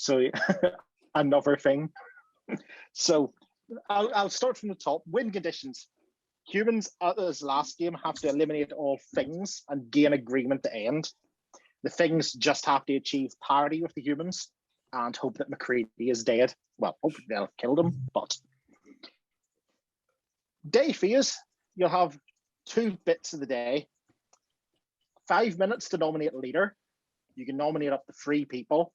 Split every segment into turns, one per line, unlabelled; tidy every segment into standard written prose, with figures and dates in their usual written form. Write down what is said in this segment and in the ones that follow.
So another thing. So I'll start from the top. Win conditions. Humans, as last game, have to eliminate all things and gain agreement to end. The things just have to achieve parity with the humans and hope that McCready is dead. Well, hopefully they'll have killed him, but... Day phase, you'll have 2 bits of the day. 5 minutes to nominate a leader. You can nominate up to 3 people,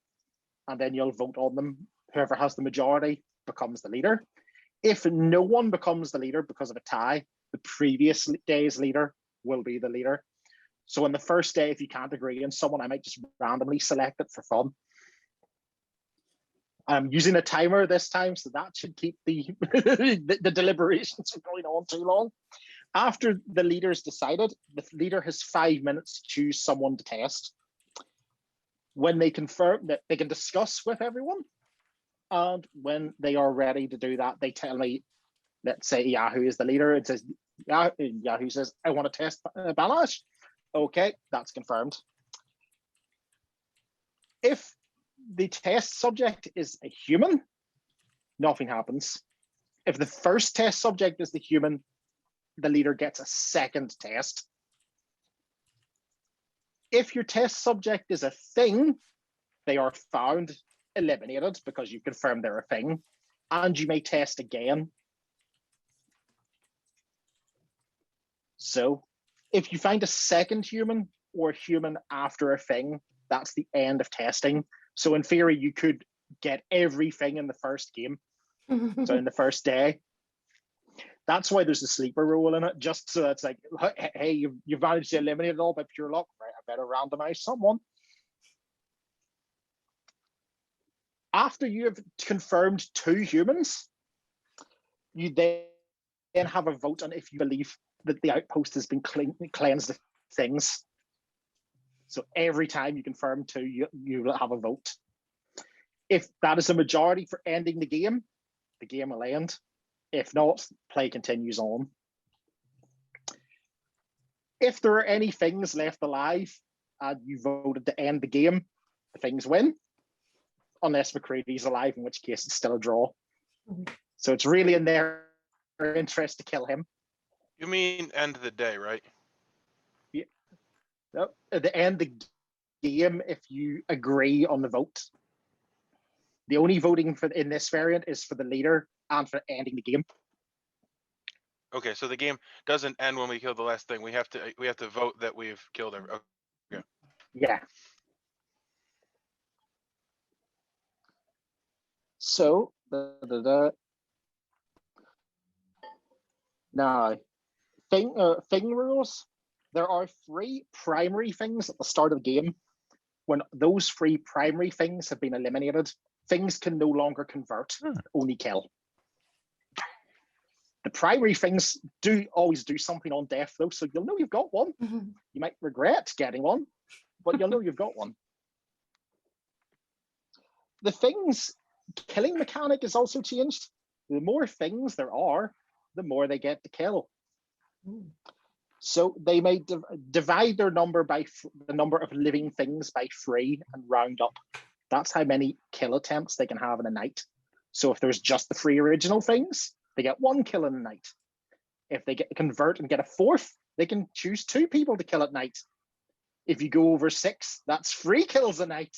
and then you'll vote on them. Whoever has the majority becomes the leader. If no one becomes the leader because of a tie, the previous day's leader will be the leader. So on the first day, if you can't agree on someone, I might just randomly select it for fun. I'm using a timer this time, so that should keep the deliberations from going on too long. After the leader's decided, the leader has 5 minutes to choose someone to test. When they confirm that, they can discuss with everyone. And when they are ready to do that, they tell me, let's say Yahoo is the leader. It says, Yahoo says, I want to test Balash. Okay, that's confirmed. If the test subject is a human, nothing happens. If the first test subject is the human, the leader gets a second test. If your test subject is a thing, they are found eliminated because you confirmed they're a thing, and you may test again. So if you find a second human or human after a thing, that's the end of testing. So in theory, you could get everything in the first game. So in the first day. That's why there's a sleeper rule in it, just so it's like, hey, you've managed to eliminate it all by pure luck. Right, I better randomize someone. After you have confirmed 2 humans, you then have a vote on if you believe that the outpost has been cleansed of things. So every time you confirm 2, you will have a vote. If that is a majority for ending the game will end. If not, play continues on. If there are any things left alive and you voted to end the game, the things win. Unless McCready's alive, in which case it's still a draw. So it's really in their interest to kill him.
You mean end of the day, right?
Yeah. No, at the end of the game, if you agree on the vote. The only voting in this variant is for the leader and for ending the game.
Okay, so the game doesn't end when we kill the last thing. We have to vote that we've killed every. Okay.
Yeah. So now thing rules. There are 3 primary things at the start of the game. When those 3 primary things have been eliminated, things can no longer convert, only kill. The primary things always do something on death, though, so you'll know you've got one. You might regret getting one, but you'll know you've got one. The things killing mechanic is also changed. The more things there are, the more they get to kill. So they may divide their number by the number of living things by 3 and round up. That's how many kill attempts they can have in a night. So if there's just the 3 original things, they get 1 kill in a night. If they get convert and get a 4th, they can choose 2 people to kill at night. If you go over 6, that's 3 kills a night.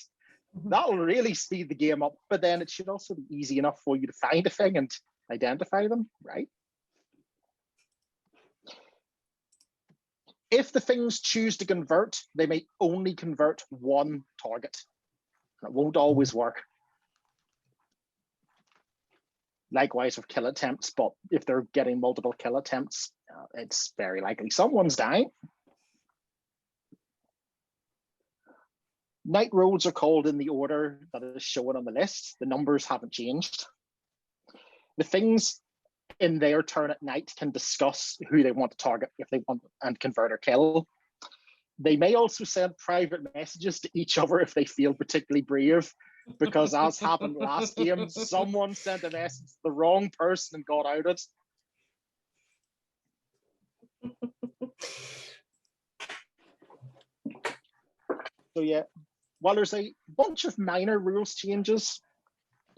That'll really speed the game up, but then it should also be easy enough for you to find a thing and identify them, right? If the things choose to convert, they may only convert 1 target. It won't always work. Likewise with kill attempts, but if they're getting multiple kill attempts, it's very likely someone's dying. Night roads are called in the order that is shown on the list. The numbers haven't changed. The things in their turn at night can discuss who they want to target if they want and convert or kill. They may also send private messages to each other if they feel particularly brave, because as happened last game, someone sent a message to the wrong person and got outed. So yeah, while there's a bunch of minor rules changes,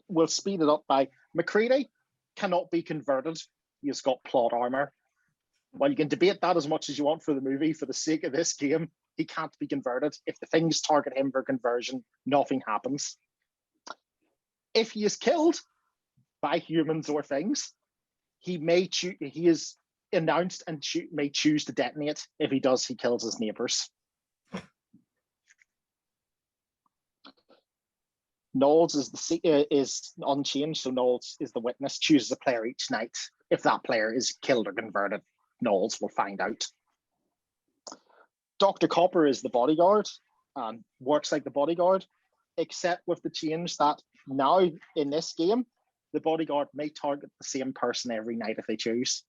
we'll speed it up by McCready cannot be converted. He's got plot armor. While you can debate that as much as you want for the movie, for the sake of this game, he can't be converted. If the things target him for conversion, nothing happens. If he is killed by humans or things, he is announced and may choose to detonate. If he does, he kills his neighbors. Knowles is unchanged, so Knowles is the witness, chooses a player each night. If that player is killed or converted, Knowles will find out. Dr. Copper is the bodyguard and works like the bodyguard, except with the change that now in this game, the bodyguard may target the same person every night if they choose.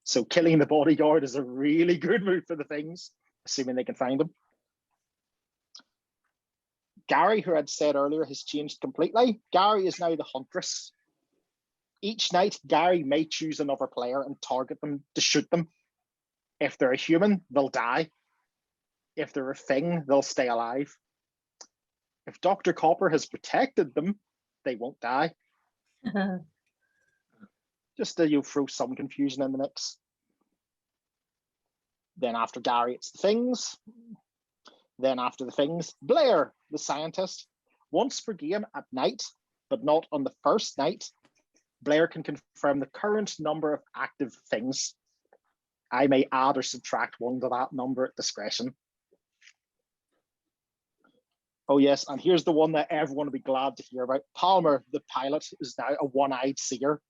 So killing the bodyguard is a really good move for the things, assuming they can find him. Gary, who I'd said earlier, has changed completely. Gary is now the huntress. Each night, Gary may choose another player and target them to shoot them. If they're a human, they'll die. If they're a thing, they'll stay alive. If Dr. Copper has protected them, they won't die. Just to throw some confusion in the mix. Then after Gary, it's the things. Then after the things, Blair, the scientist. Once per game at night, but not on the first night, Blair can confirm the current number of active things. I may add or subtract one to that number at discretion. Oh yes, and here's the one that everyone will be glad to hear about. Palmer, the pilot, is now a one-eyed seer.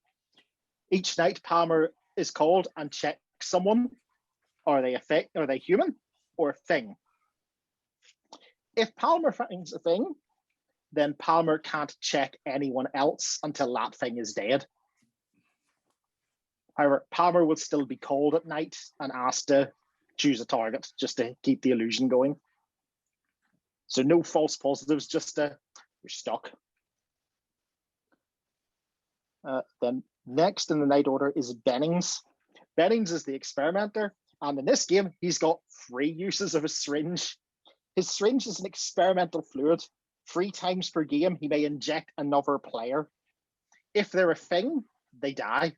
Each night, Palmer is called and checks someone. Are they human or a thing? If Palmer finds a thing, then Palmer can't check anyone else until that thing is dead. However, Palmer will still be called at night and asked to choose a target just to keep the illusion going. So no false positives, just you're stuck. Then next in the night order is Bennings. Bennings is the experimenter, and in this game, he's got 3 uses of a syringe. His syringe is an experimental fluid. 3 times per game, he may inject another player. If they're a thing, they die.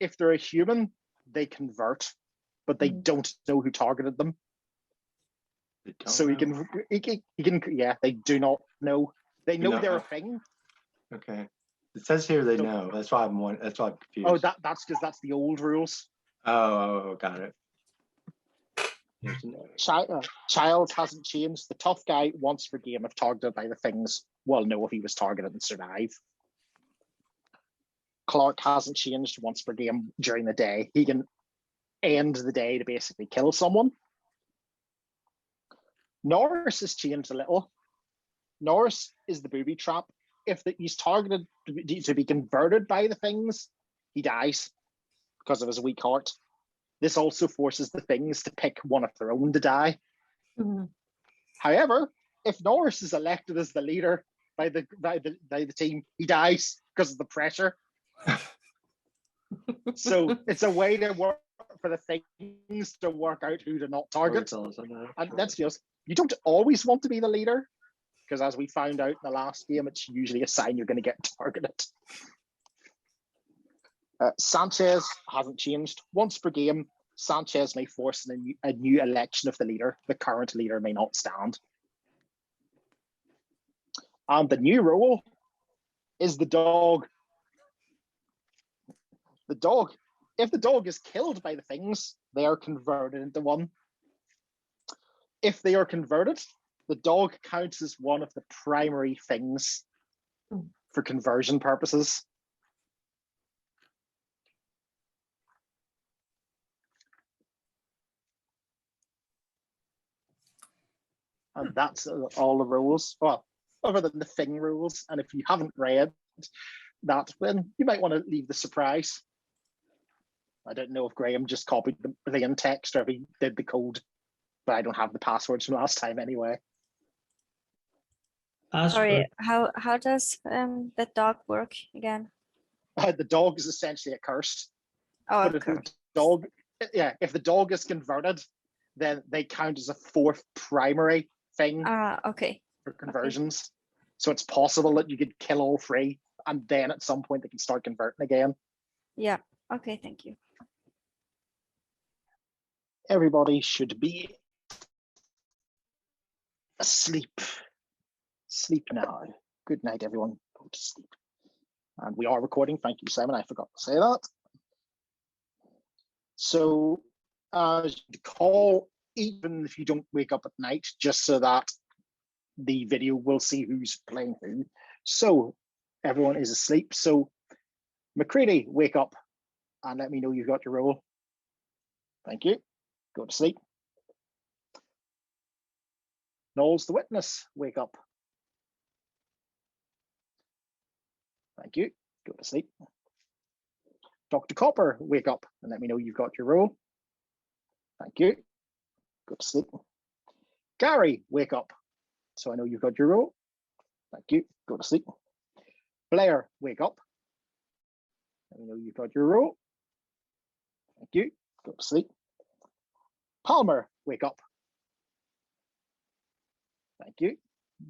If they're a human, they convert, but they don't know who targeted them. So he can, yeah, they do not know. They know they're a thing.
Okay. It says here they know. That's why I'm confused.
Oh, that's because that's the old rules.
Oh, got it.
Childs hasn't changed. The tough guy once per game if targeted by the things will know if he was targeted and survive. Clark hasn't changed once per game during the day. He can end the day to basically kill someone. Norris has changed a little. Norris is the booby trap. If he's targeted to be converted by the things, he dies because of his weak heart. This also forces the things to pick one of their own to die. Mm-hmm. However, if Norris is elected as the leader by the team, he dies because of the pressure. So it's a way to work for the things to work out who to not target. And let's be honest, you don't always want to be the leader, because as we found out in the last game, it's usually a sign you're going to get targeted. Sanchez hasn't changed. Once per game, Sanchez may force a new election of the leader. The current leader may not stand. And the new rule is the dog. The dog, if the dog is killed by the things, they are converted into one. If they are converted, the dog counts as one of the primary things for conversion purposes. And that's all the rules. Well, other than the thing rules. And if you haven't read that, then you might want to leave the surprise. I don't know if Graham just copied the plain text or if he did the code, but I don't have the passwords from last time anyway.
Sorry, how does the dog work again?
The dog is essentially accursed.
Oh,
but if the dog is converted, then they count as a fourth primary thing
Okay.
for conversions. So it's possible that you could kill all three, and then at some point they can start converting again.
Yeah. Okay. Thank you.
Everybody should be asleep. Sleep now. Good night, everyone. Go to sleep. And we are recording. Thank you, Simon. I forgot to say that. So, call even if you don't wake up at night, just so that the video will see who's playing who. So, everyone is asleep. So, McCready, wake up and let me know you've got your role. Thank you. Go to sleep. Knowles, the witness, wake up. Thank you. Go to sleep. Dr. Copper, wake up and let me know you've got your role. Thank you. Go to sleep. Gary, wake up. So I know you've got your role. Thank you. Go to sleep. Blair, wake up. Let me know you've got your role. Thank you. Go to sleep. Palmer, wake up. Thank you.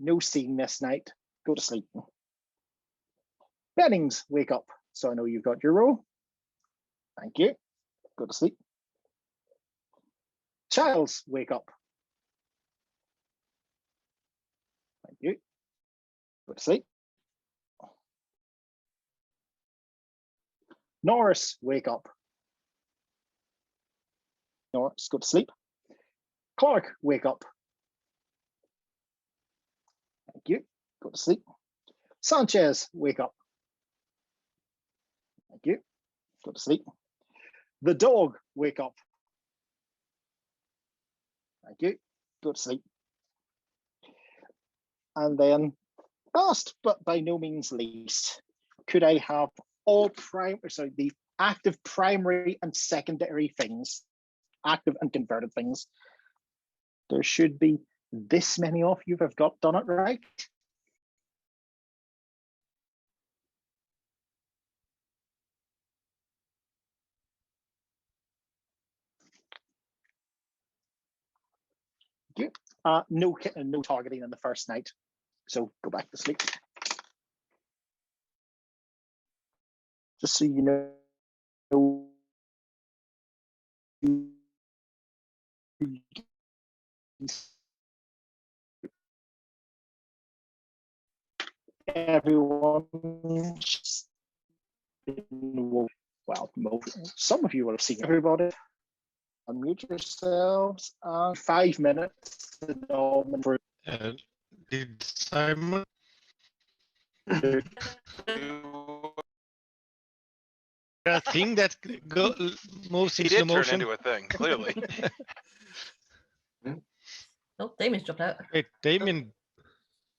No seeing this night. Go to sleep. Bennings, wake up. So I know you've got your role. Thank you. Go to sleep. Childs, wake up. Thank you. Go to sleep. Norris, wake up. Norris, go to sleep. Clark, wake up. Thank you. Go to sleep. Sanchez, wake up. Thank you. Go to sleep. The dog, wake up. Thank you. Go to sleep. And then, last but by no means least, could I have all the active primary and secondary things, active and converted things? There should be this many of you have done it right. Good. No targeting in the first night, so go back to sleep. Just so you know, everyone, well, some of you will have seen everybody. Unmute yourselves. 5 minutes.
Did Simon? A thing that moves
He
in slow
did turn
motion.
into a thing, clearly.
Oh, Damien's dropped out.
Wait, Damien.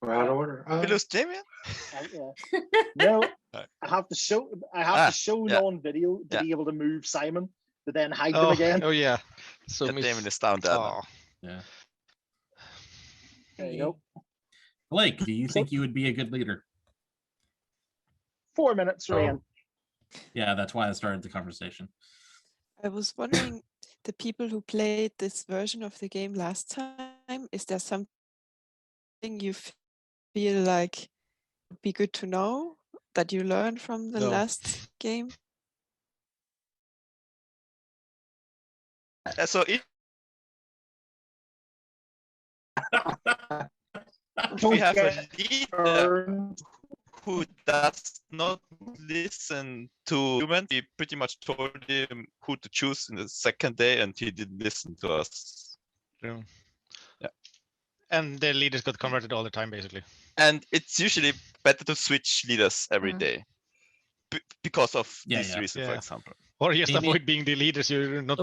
We're out of order.
We lose Damien?
No, I have to show
yeah.
on video to
Yeah.
be able to move Simon, to then hide them again.
Oh yeah. So
Yeah, Damien is down there.
Oh.
Yeah.
There you go.
Blake, do you think you would be a good leader?
4 minutes, Ryan.
Yeah, that's why I started the conversation.
I was wondering, the people who played this version of the game last time, is there something you feel like would be good to know that you learned from the
No.
last game?
So if we have a leader who does not listen to humans, we pretty much told him who to choose in the second day, and he didn't listen to us.
True.
Yeah.
And the leaders got converted all the time, basically.
And it's usually better to switch leaders every day because of this reason, for example.
Or just avoid being the leaders. You're not.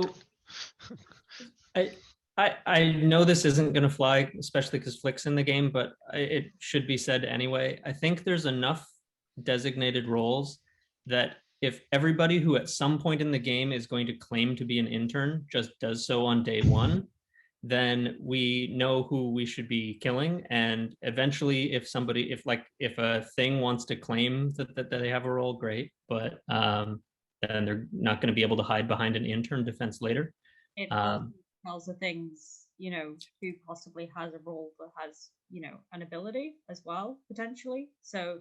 I know this isn't going to fly, especially because Flick's in the game, but it should be said anyway. I think there's enough designated roles that if everybody who at some point in the game is going to claim to be an intern just does so on day one, then we know who we should be killing. And eventually, if a thing wants to claim that they have a role, great, but then they're not going to be able to hide behind an intern defense later.
tells the things, who possibly has a role that has, an ability as well, potentially. So,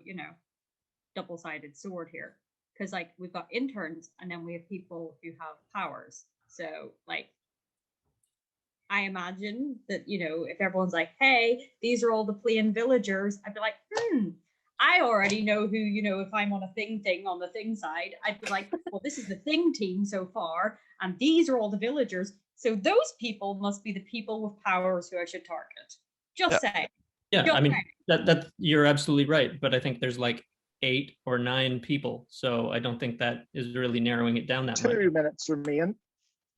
double-sided sword here. Because like we've got interns and then we have people who have powers. So like I imagine that, if everyone's like, hey, these are all the plain villagers, I'd be like, I already know who, if I'm on a thing on the thing side, I'd be like, well, this is the thing team so far, and these are all the villagers. So those people must be the people with powers who I should target. Just saying.
Yeah,
Just
I mean,
saying.
that you're absolutely right. But I think there's like 8 or 9 people. So I don't think that is really narrowing it down that much.
2 minutes remain.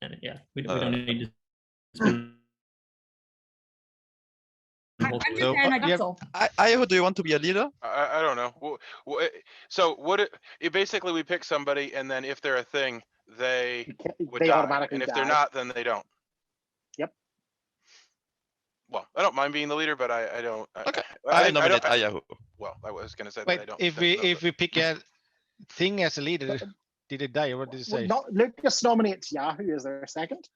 And yeah, we don't need to spend
I'm just saying that's all.
Io, do you want to be a leader?
I don't know. So basically we pick somebody, and then if they're a thing, they would
They
die,
automatically
and if they're
die.
not, then they don't.
Yep.
Well, I don't mind being the leader, but I don't.
Okay. I nominate Io.
Well, I was going to say
Wait,
that I don't.
if we pick a thing as a leader, did it die, or what did you say?
Well, Lucas nominates Yahoo. Is there a second?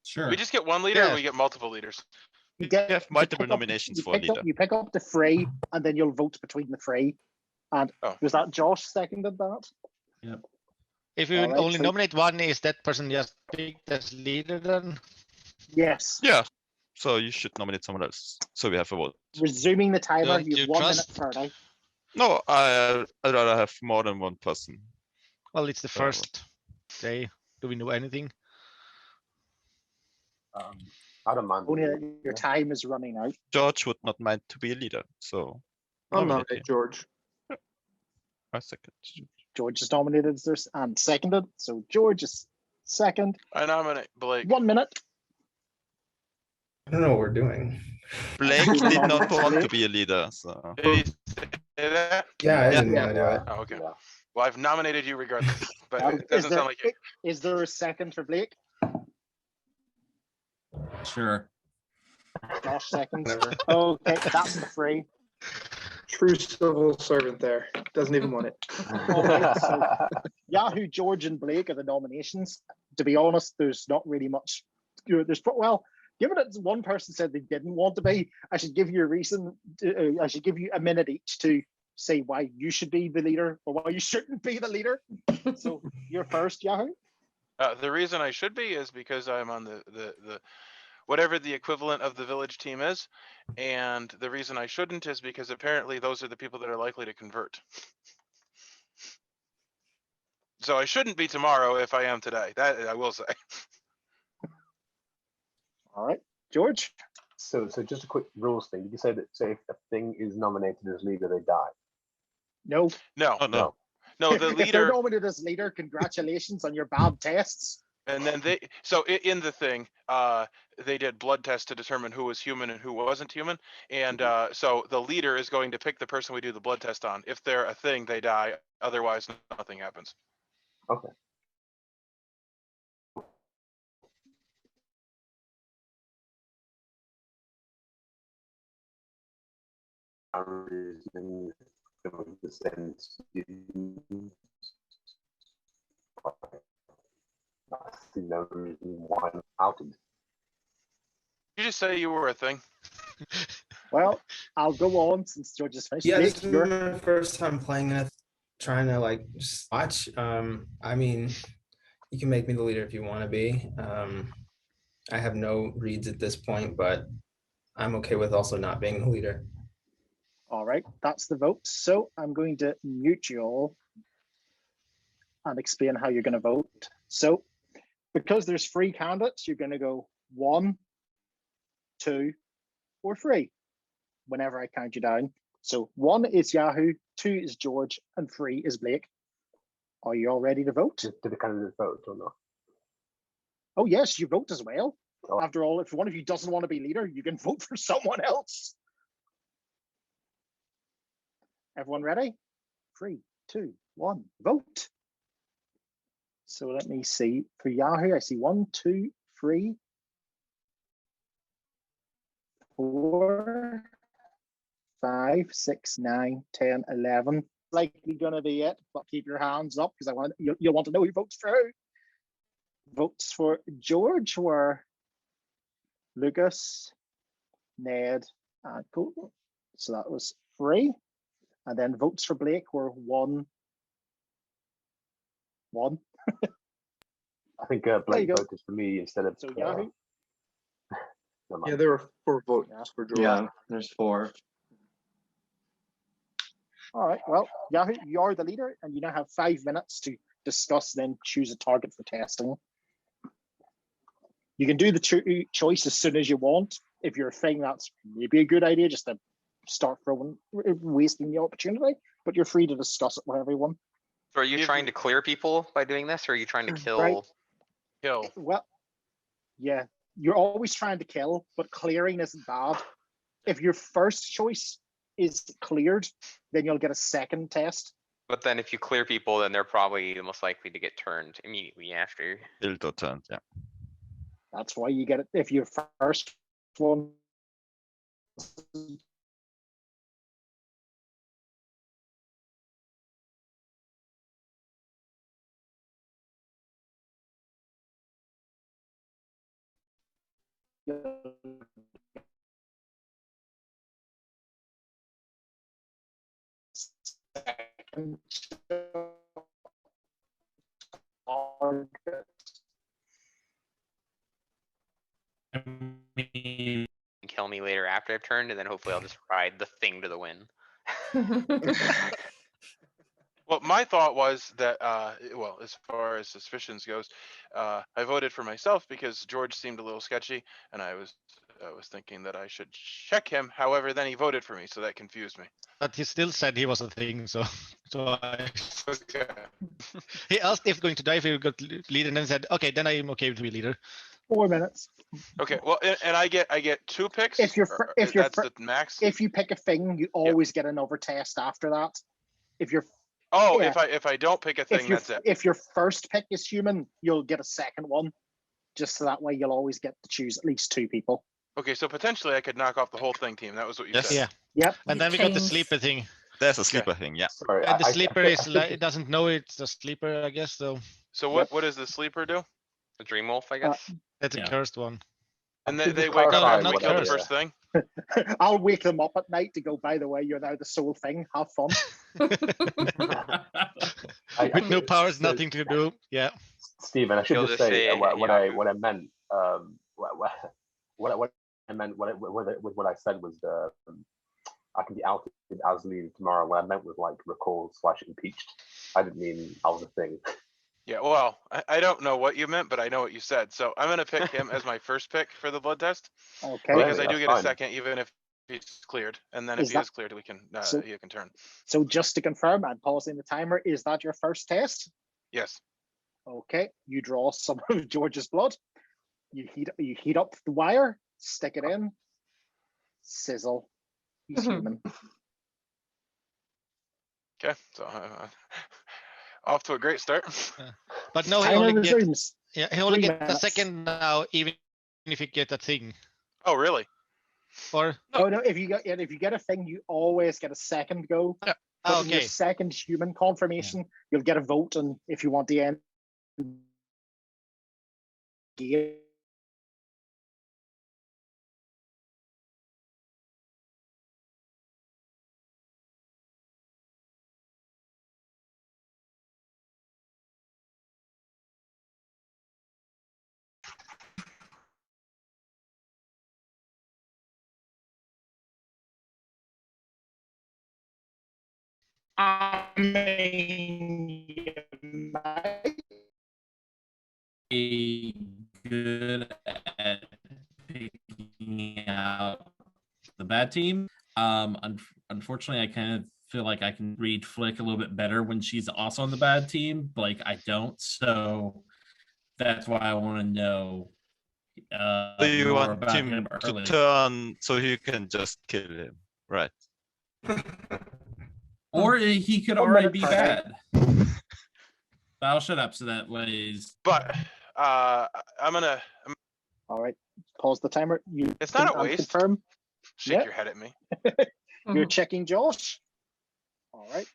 Sure.
We just get one leader,
Yeah.
or we get multiple leaders.
You
have multiple nominations for a leader.
You pick up the free, and then you'll vote between the free. And was that Josh seconded that?
Yep.
If you
Alright,
only
so-
nominate one, is that person just picked as leader then?
Yes.
Yeah. So you should nominate someone else. So we have a vote.
Resuming the timer,
Don't
you have
you
1
trust?
minute 30.
No, I'd rather have more than one person.
Well, it's the first day. Do we know anything?
I don't mind.
Only that your time is running out.
George would not mind to be a leader, so
I'll
nominate
nominate
him.
George.
I second.
George is nominated and seconded. So George is second.
I nominate Blake.
1 minute.
I don't know what we're doing.
Blake
Who's
did not
nominated?
want to be a leader, so
Did he say that?
Yeah, I
didn't
want to do it.
Oh, okay. Well, I've nominated you regardless, but it
Is
doesn't
there,
sound like you.
is there a second for Blake?
Sure.
Josh seconds.
Whatever.
Okay, that's the free.
True civil servant there. Doesn't even want it.
Okay, so Yahoo, George, and Blake are the nominations. To be honest, there's not really much. Well, given that one person said they didn't want to be, I should give you a reason. I should give you a minute each to say why you should be the leader or why you shouldn't be the leader. So you're first, Yahoo.
The reason I should be is because I'm on the whatever the equivalent of the village team is, and the reason I shouldn't is because apparently those are the people that are likely to convert. So I shouldn't be tomorrow if I am today. That I will say.
All right, George.
So just a quick rules thing. Did you say that if a thing is nominated as leader, they die?
No.
No.
Oh, no.
No, the
If they're
leader.
nominated as leader, congratulations on your bad tests.
And then in the thing, they did blood tests to determine who was human and who wasn't human. And so the leader is going to pick the person we do the blood test on. If they're a thing, they die. Otherwise, nothing happens.
Okay. No reason why I'm outed.
You just say you were a thing.
Well, I'll go on since George is finished.
Yeah,
Blake,
this is
you're-
my first time playing it. Trying to like just watch. I mean, you can make me the leader if you want to be. I have no reads at this point, but I'm okay with also not being the leader.
All right, that's the vote. So I'm going to mute you all and explain how you're going to vote. So because there's 3 candidates, you're going to go 1, 2, or 3 whenever I count you down. So 1 is Yahoo, 2 is George, and 3 is Blake. Are you all ready to vote?
Do the candidates vote or not?
Oh yes, you vote as well.
Oh.
After all, if one of you doesn't want to be leader, you can vote for someone else. Everyone ready? 3, 2, 1, vote. So let me see. For Yahoo, I see 1, 2, 3, 4, 5, 6, 9, 10, 11. Likely gonna be it, but keep your hands up because you'll want to know who votes through. Votes for George were Lucas, Ned, and Colton. So that was 3. And then votes for Blake were 1.
I think
There
Blake
you go.
voted for me instead of.
So Yahoo.
Never
Yeah,
mind.
there were 4 votes for George.
Yeah, there's 4.
All right. Well, Yahoo, you are the leader, and you now have 5 minutes to discuss, then choose a target for testing. You can do the choice as soon as you want. If you're thinking that's maybe a good idea, just to start wasting the opportunity, but you're free to discuss it with everyone.
So are you trying to clear people by doing this, or are you trying to kill?
Right.
Kill.
Well, yeah, you're always trying to kill, but clearing isn't bad. If your first choice is cleared, then you'll get a second test.
But then if you clear people, then they're probably the most likely to get turned immediately after.
Ilto turned, yeah.
That's why you get it. If your first one
Kill me later after I've turned, and then hopefully I'll just ride the thing to the win.
Well, my thought was that, well, as far as suspicions goes, I voted for myself because George seemed a little sketchy, and I was thinking that I should check him. However, then he voted for me, so that confused me.
But he still said he was a thing, so
Okay.
he asked if going to die if he got leader, and then said, "Okay, then I'm okay to be leader."
4 minutes.
Okay. Well, and I get 2 picks.
If you're
that's the max.
If you pick a thing, you always get another test after that. If you're yeah.
if I don't pick a thing, that's it.
If your first pick is human, you'll get a second one. Just so that way you'll always get to choose at least 2 people.
Okay, so potentially I could knock off the whole thing, team. That was what you
Yes.
said.
Yeah.
Yep.
And then we got the sleeper thing.
There's a sleeper thing, yeah.
Sorry,
And the
I
sleeper
think-
is like, it doesn't know it's a sleeper, I guess. So
So what does the sleeper do?
The Dream Wolf, I guess.
that's a cursed one.
And
Could
they
you
wake up
clarify
and
not
kill the
cursed.
first thing.
I'll wake them up at night to go, by the way, you're now the sole thing. Have fun.
With no powers,
so-
nothing to do. Yeah.
Stephen, I should
You'll
just
just
say
say
what I
Yahoo.
meant. What I meant with what I said was I can be outed as leader tomorrow. What I meant was like recalled/impeached. I didn't mean I was a thing.
Yeah, well, I don't know what you meant, but I know what you said. So I'm gonna pick him as my first pick for the blood test
Okay.
because I do
that's
get a
fine.
second, even if he's cleared. And then if
Is
he
that-
is cleared, we can
So-
you can turn.
So just to confirm, I'm pausing the timer. Is that your first test?
Yes.
Okay. You draw some of George's blood. You heat up the wire, stick it in, sizzle. He's human.
Okay. So off to a great start.
But no, he
Timer
only gets
resumes.
he only
3
gets a
minutes.
second now, even if you get a thing.
Oh, really?
Or
Oh no! If you get a thing, you always get a second go. But in your
okay.
second human confirmation, you'll get a vote, and if you want the end game. I mean, you might.
Good at picking out the bad team. Unfortunately, I kind of feel like I can read Flick a little bit better when she's also on the bad team. But like I don't, so that's why I want to know.
So you
more
want
about
him to
early.
turn so you can just kill him, right?
Or he could
1
already
minute
be
per
bad. I'll shut up so that ways.
But I'm gonna
All right. Pause the timer. You.
It's not a
can
waste.
Confirm.
shake
Yeah.
your head at me.
You're checking Josh. All right.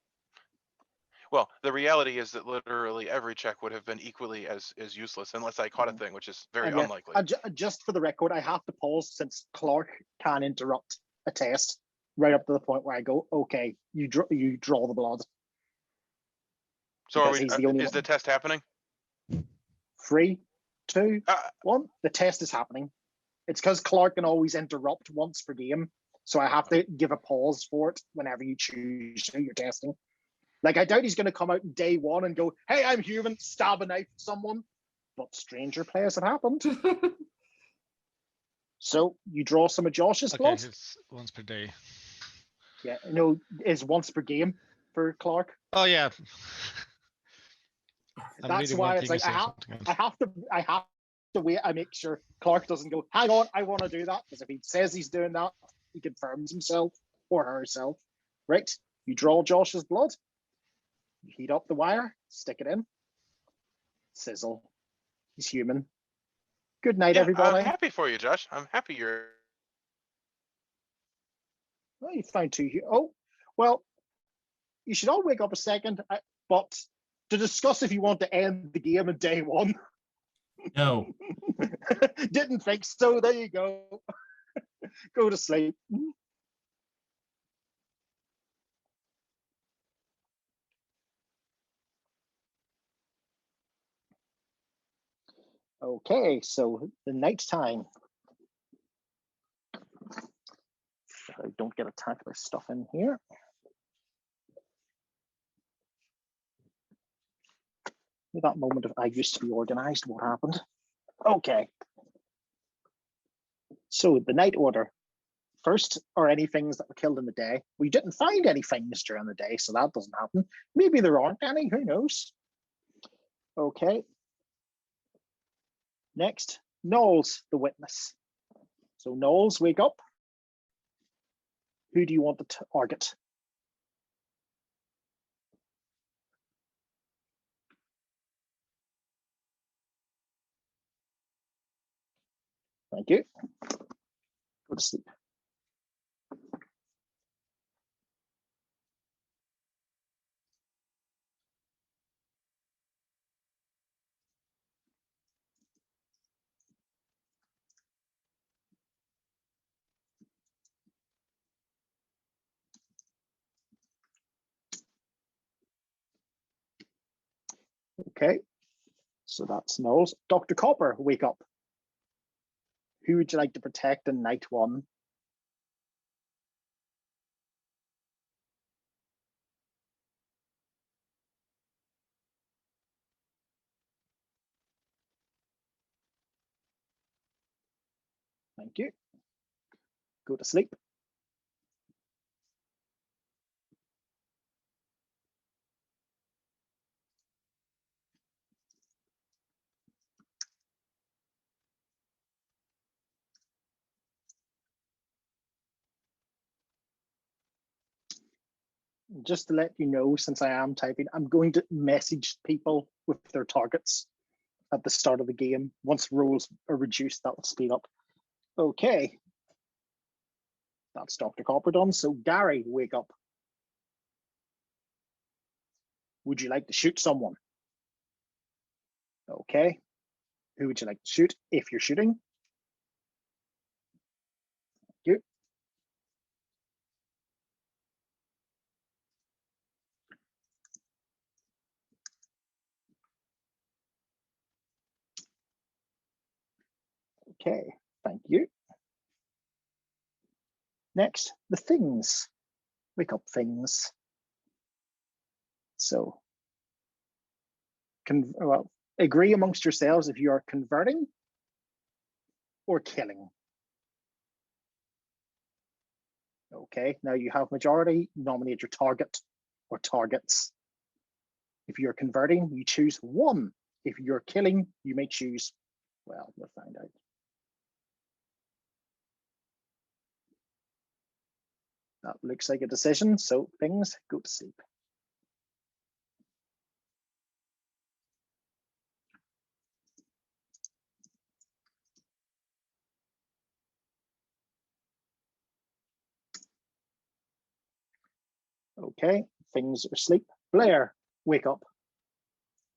Well, the reality is that literally every check would have been equally as useless unless I caught a thing, which is very
And yeah,
unlikely.
just for the record, I have to pause since Clark can interrupt a test right up to the point where I go, okay, you draw the blood.
So are
Because
we?
he's the only
Is
one.
the test happening?
3, 2, 1. The test is happening. It's because Clark can always interrupt once per game, so I have to give a pause for it whenever you choose who you're testing. Like, I doubt he's going to come out day one and go, "Hey, I'm human," stab a knife at someone. But stranger players have happened. So you draw some of Josh's
Okay,
blood.
it's once per day.
Yeah, no, is once per game for Clark.
Oh yeah. I'm
That's
reading
why
one
it's
thing
like
and saying something else.
I have to wait. I make sure Clark doesn't go, "Hang on, I want to do that," because if he says he's doing that, he confirms himself or herself. Right? You draw Josh's blood. You heat up the wire. Stick it in. Sizzle. He's human. Good night,
Yeah,
everybody.
I'm happy for you, Josh. I'm happy you're.
Well, you found 2 here. Oh, well, you should all wake up a second, but to discuss if you want to end the game in day 1.
No.
Didn't think so. There you go. Go to sleep. Okay, so the night time. I don't get attacked by stuff in here. That moment of I used to be organized, what happened? Okay. So the night order. First are any things that were killed in the day. We didn't find any things during the day, so that doesn't happen. Maybe there aren't any, who knows? Okay. Next, Knowles, the witness. So Knowles, wake up. Who do you want to target? Thank you. Go to sleep. Okay, so that's Knowles. Dr. Copper, wake up. Who would you like to protect in night 1? Thank you. Go to sleep. Just to let you know, since I am typing, I'm going to message people with their targets at the start of the game. Once rolls are reduced, that will speed up. Okay. That's Dr. Copper done. So Gary, wake up. Would you like to shoot someone? Okay. Who would you like to shoot if you're shooting? Thank you. Okay, thank you. Next, the things. Wake up things. So, well, agree amongst yourselves if you are converting or killing. Okay, now you have majority, nominate your target or targets. If you're converting, you choose 1. If you're killing, you may choose, well, we'll find out. That looks like a decision, so things, go to sleep. Okay, things are asleep. Blair, wake up.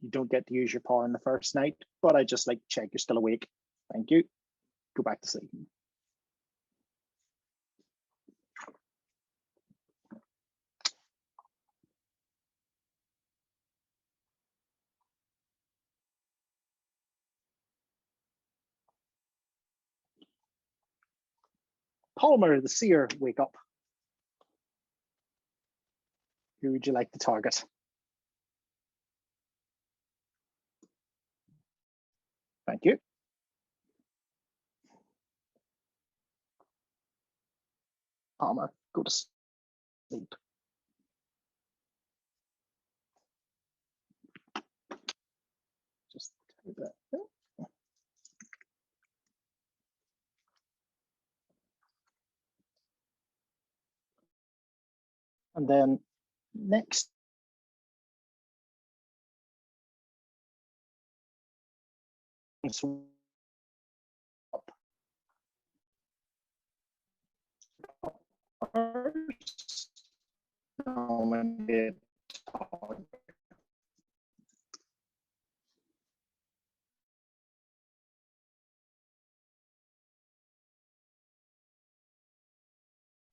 You don't get to use your power in the first night, but I just like to check you're still awake. Thank you. Go back to sleep. Palmer, the seer, wake up. Who would you like to target? Thank you. Palmer, go to sleep. Just type that in. And then next,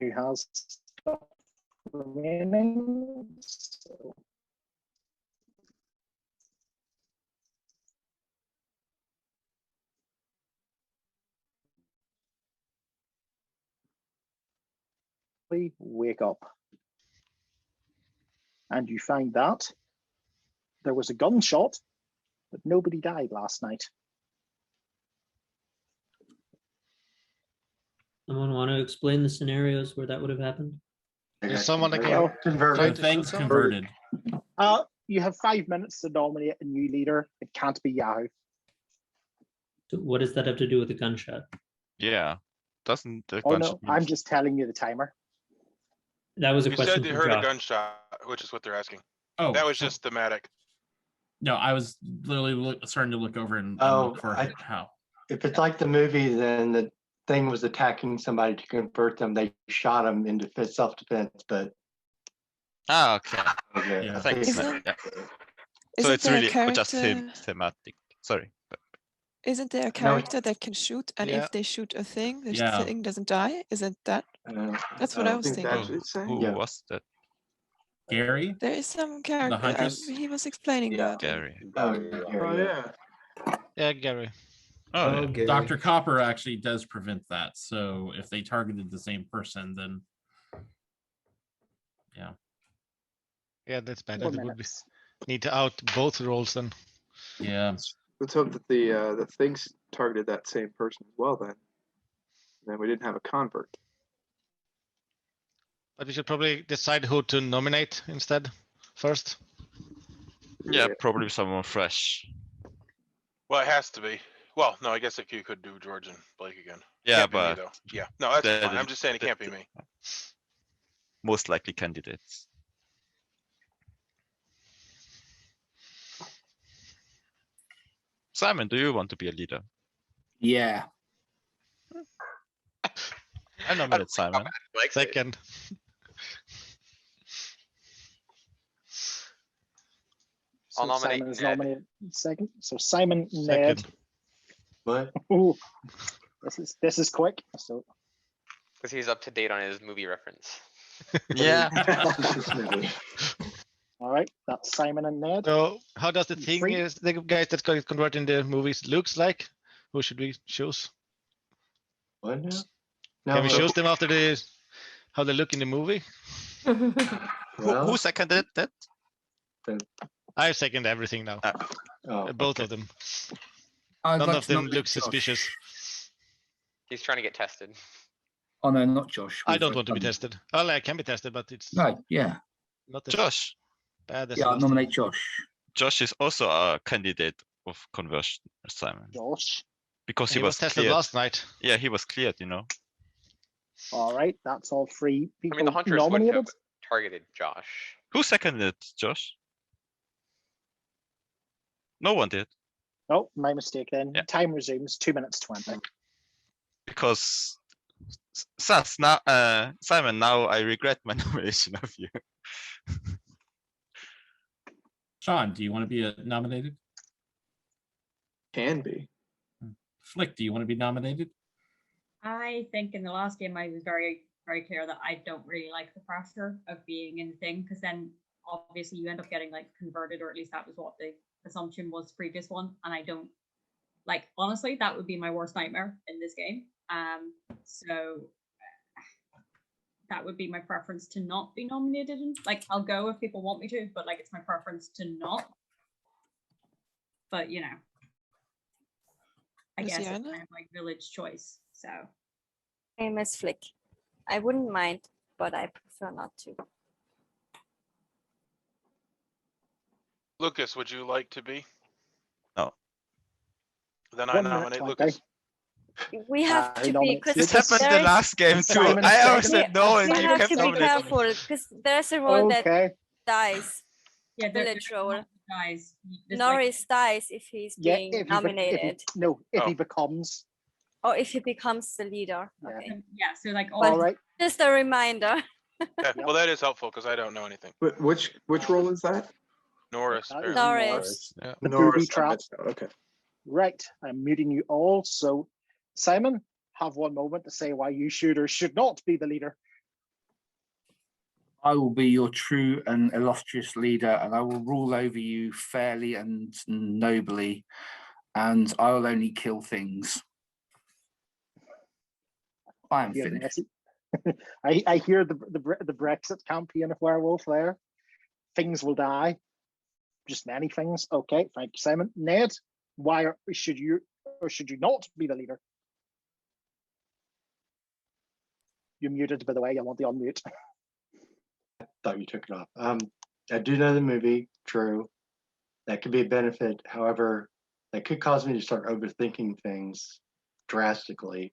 who has stuff remaining. So we wake up and you find that there was a gunshot, but nobody died last night.
Someone want to explain the scenarios where that would have happened?
Is someone that
Well,
can try
So
to
things
shoot them?
converted.
You have 5 minutes to nominate a new leader. It can't be Yahoo.
So what does that have to do with the gunshot?
Yeah. Doesn't the
Oh
gunshot
no, I'm just telling you the timer.
That was a
You
question
said you
for
heard a
Josh.
gunshot, which is what they're asking.
Oh,
That was just thematic.
no. I was literally starting to look over and
Oh,
look for how.
If it's like the movie, then the thing was attacking somebody to convert them. They shot them into self-defense, but
Ah, okay.
Yeah.
Thanks.
Isn't-
Yeah. So
Isn't
it's
there a
really just
character-
thematic. Sorry.
Isn't there a
No,
character that can shoot, and
Yeah.
if they shoot a thing, the
Yeah.
thing doesn't die? Isn't that? That's what I was thinking.
Who
Yeah.
was that?
Gary.
There is some character.
Huntress?
He was explaining
Yeah.
that.
Gary.
Yeah, Gary.
Oh, yeah.
Okay.
Dr. Copper actually does prevent that. So if they targeted the same person, then yeah.
Yeah, that's bad.
4
That would be,
minutes.
need to out both roles then.
Yeah.
Let's hope that the things targeted that same person as well. Then we didn't have a convert.
But we should probably decide who to nominate instead first.
Yeah, probably someone fresh.
Well, it has to be. Well, no, I guess if you could do George and Blake again.
Yeah,
Can't be me,
but
though. Yeah, no, that's
that
fine. I'm
is-
just saying it can't be me.
Most likely candidates. Simon, do you want to be a leader?
Yeah.
I nominate Simon.
Second.
I'll
So
nominate
Simon is
Ned.
nominated second. So Simon, Ned.
Second.
What?
Ooh, this is quick. So
Because he's up to date on his movie reference.
Yeah.
all right, that's Simon and Ned.
So how does the thing
Free?
is the guys that got converted in the movies looks like? Who should we choose?
What now?
Can we
No,
choose them after the how they look in the movie?
well,
Who seconded that?
I second everything now.
oh,
Both of them.
I'd
None
like
of
to
them
nominate
look
Josh.
suspicious.
He's trying to get tested.
Oh no, not Josh.
I
We've
don't want to be
done-
tested. Well, I can be tested, but it's
No, yeah,
not as
Josh.
bad as
yeah.
it
I'd
was.
nominate Josh.
Josh is also a candidate of conversion, Simon,
Josh.
because
He was tested
cleared.
last night.
Yeah, he was cleared. You know.
All right, that's all three
I
people
mean, the Huntress wouldn't have
nominated.
targeted Josh.
Who seconded Josh? No one did,
Oh, my mistake then.
Yeah.
Time resumes 2 minutes 20.
because Sas now, Simon. Now I regret my nomination of you.
Sean, do you want to be nominated?
Can be.
Flick, do you want to be nominated?
I think in the last game I was very, very clear that I don't really like the pressure of being in the thing, because then obviously you end up getting like converted, or at least that was what the assumption was previous one, and I don't like, honestly, that would be my worst nightmare in this game. So that would be my preference to not be nominated. Like, I'll go if people want me to, but like, it's my preference to not. But you know, I guess it's kind of like village choice. So
Same as Flick. I wouldn't mind, but I prefer not to.
Lucas, would you like to be?
No.
Then I nominate Lucas.
We have to be, because
This happened the last game too. I always said no, and
we
you
have
kept
to be
nominating.
careful, because there's a role
Okay.
that dies.
Yeah,
Village role.
Dies.
Norris dies if he's
Yeah,
being
if he,
nominated,
if he becomes.
or if he becomes the leader. Okay.
Yeah, so like
All right.
Just a reminder.
Yeah, well, that is helpful because I don't know anything.
Which role is that?
Norris.
That is
apparently.
Norris.
Yeah.
The
Norris,
booby
I
trap.
missed out. Okay.
Right, I'm muting you all. So, Simon, have one moment to say why you should or should not be the leader.
I will be your true and illustrious leader, and I will rule over you fairly and nobly, and I will only kill things. I am
Hear the
finished.
message. I hear the Brexit campaign of Werewolf there. Things will die. Just many things. Okay, thank you, Simon. Ned, why should you or should you not be the leader? You're muted, by the way. I want the unmute.
Thought you took it off. I do know the movie, true. That could be a benefit. However, that could cause me to start overthinking things drastically.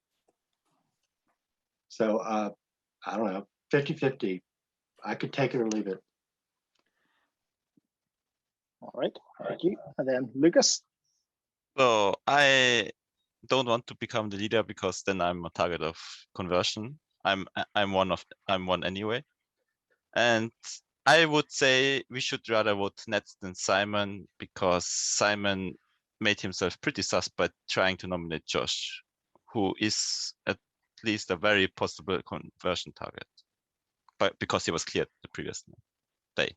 So I don't know, 50-50. I could take it or leave it.
All right, thank you. And then Lucas.
So I don't want to become the leader because then I'm a target of conversion. I'm one anyway. And I would say we should rather vote Ned than Simon, because Simon made himself pretty sus by trying to nominate Josh, who is at least a very possible conversion target, but because he was cleared the previous day.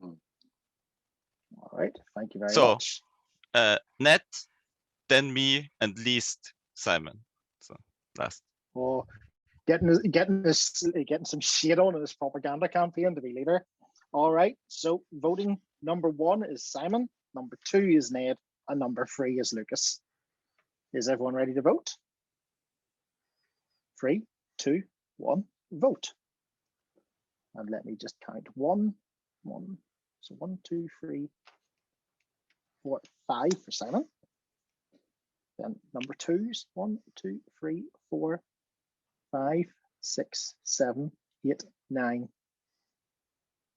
All right, thank you very
So,
much.
Ned, then me, and least Simon. So last.
Oh, getting some shit on his propaganda campaign to be leader. All right, so voting number 1 is Simon, number 2 is Ned, and number 3 is Lucas. Is everyone ready to vote? 3, 2, 1, vote. And let me just count 1. So 1, 2, 3, 4, 5 for Simon. Then number 2s, 1, 2, 3, 4, 5, 6, 7, 8, 9.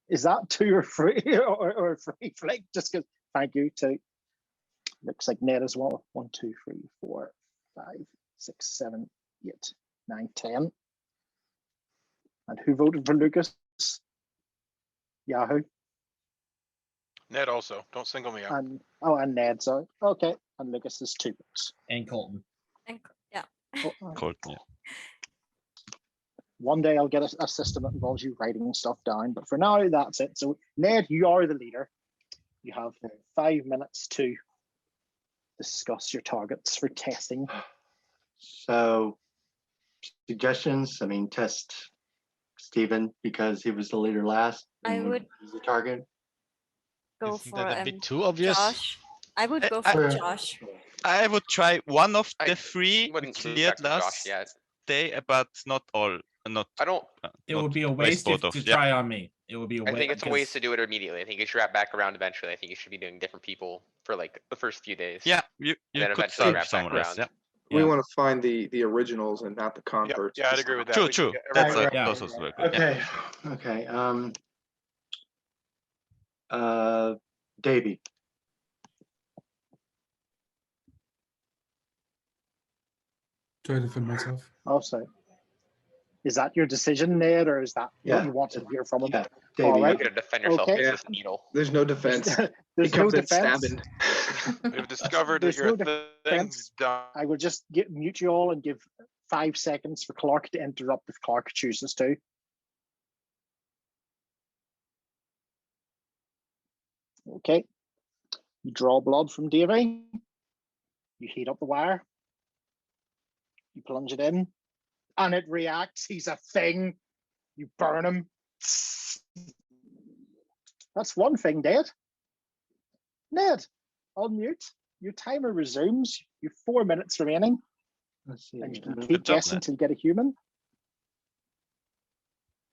Is that 2 or 3 or 3 Flick? Just because, thank you. 2. Looks like Ned as well. 1, 2, 3, 4, 5, 6, 7, 8, 9, 10. And who voted for Lucas? Yahoo.
Ned also. Don't single me out.
And Ned, sorry. Okay. And Lucas is 2 votes.
And Colton.
Yeah.
Colton, yeah.
One day I'll get a system that involves you writing stuff down, but for now, that's it. So Ned, you are the leader. You have 5 minutes to discuss your targets for testing.
So suggestions, I mean, test Stephen because he was the leader last.
I would
He's the target.
go
Isn't
for
that a bit too obvious?
Josh. I would go for Josh.
I would try one of the
I
3
wouldn't keep
cleared
track of Josh
last
yet.
day, but not all. Not.
I don't.
It would be a waste
both
to
of,
try on me. It would be a
I
waste.
think it's a waste to do it immediately. I think you should wrap back around eventually. I think you should be doing different people for like the first few days.
Yeah, you
and then
could
eventually
start
wrap back
somewhere else.
around.
Yeah.
We want to find the originals and not the
Yeah,
converts.
yeah, I'd agree with that.
True,
We should
true.
get
That's
everybody
a,
around.
those also very good. Yeah.
Okay. Davey.
Try to defend myself.
Oh, sorry. Is that your decision, Ned, or is that what you want to hear from him?
Yeah,
All
Davey,
right.
You're gonna defend yourself
Okay.
against this needle.
There's no defense.
There's
He
no
comes in
defense.
stabbing.
We've discovered that
There's
you're
no
a thing.
defense. I will just mute you all and give 5 seconds for Clark to interrupt if Clark chooses to. Okay. You draw blood from Davey. You heat up the wire. You plunge it in, and it reacts. He's a thing. You burn him. That's one thing, Ned. Ned, unmute. Your timer resumes. You've 4 minutes remaining.
Let's see.
And you can
Good
keep
job,
guessing
Ned.
till you get a human.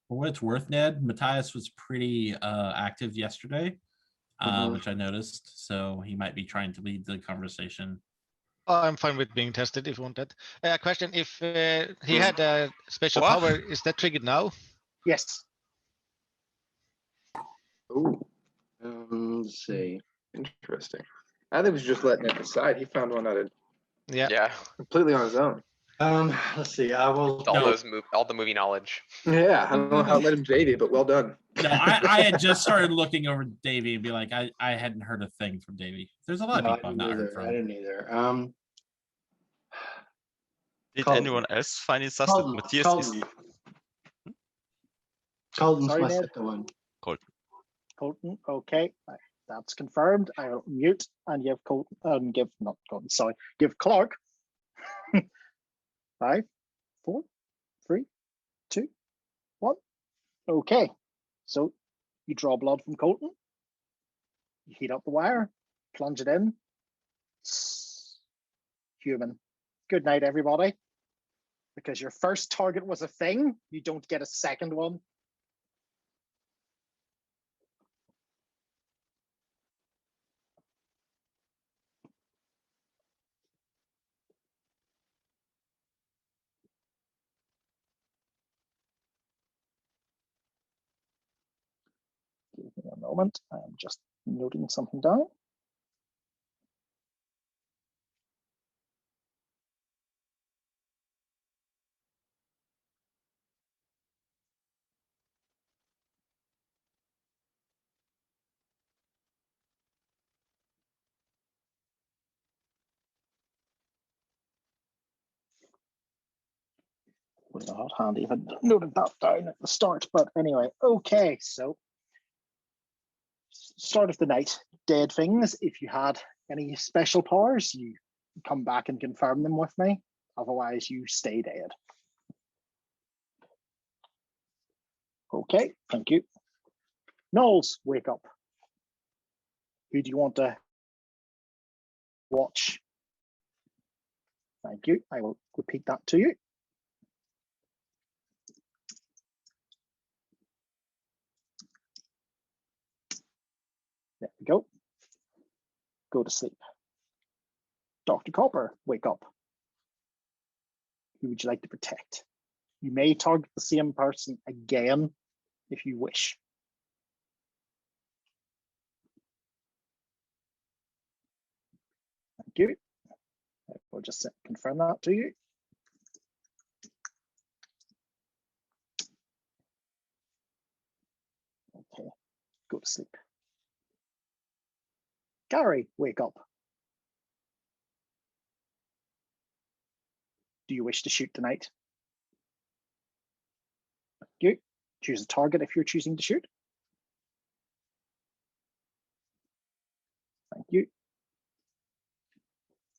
For what it's worth, Ned, Matthias was pretty active yesterday, which I noticed. So he might be trying to lead the conversation.
Oh, I'm fine with being tested if you want that. Question: if he had a special
What?
power, is that triggered now?
Yes.
Ooh,
Let's see.
interesting. I think he was just letting it decide. He found one out of
Yeah.
Yeah.
completely on his own.
Let's see. I will.
All the movie knowledge.
Yeah, I don't know how it let him Davey, but well done.
No, I had just started looking over Davey and be like, I hadn't heard a thing from Davey. There's a lot
No,
of people I've not heard
I
from.
didn't either.
Did
Colton.
anyone else find it sus that
Colton.
Matthias
Colton.
is
Colton's
Sorry,
my
Ned.
second one.
Colton. Okay. That's confirmed. I'll mute and give Colton, give Clark 5, 4, 3, 2, 1. Okay. So you draw blood from Colton. You heat up the wire, plunge it in. Human. Good night, everybody. Because your first target was a thing, you don't get a second one. Give me a moment. I'm just noting something down. Was not handy if I noted that down at the start, but anyway, okay, so start of the night, dead things. If you had any special powers, you come back and confirm them with me. Otherwise, you stay dead. Okay, thank you. Knowles, wake up. Who do you want to watch? Thank you. I will repeat that to you. There we go. Go to sleep. Dr. Copper, wake up. Who would you like to protect? You may target the same person again if you wish. Thank you. We'll just confirm that to you. Okay, go to sleep. Gary, wake up. Do you wish to shoot tonight? Thank you. Choose a target if you're choosing to shoot. Thank you.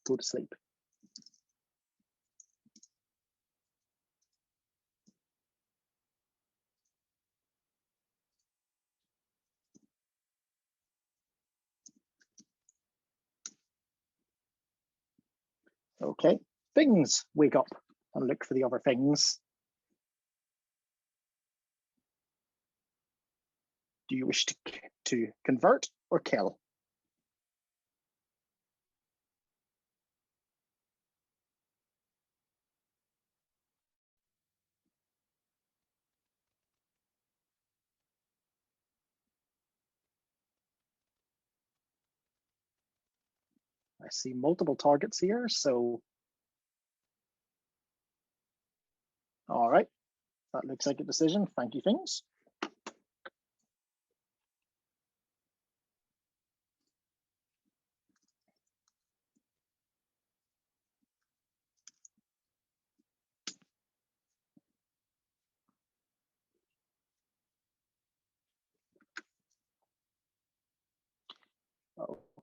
Go to sleep. Okay, things, wake up and look for the other things. Do you wish to convert or kill? I see multiple targets here, so all right. That looks like a decision. Thank you, things.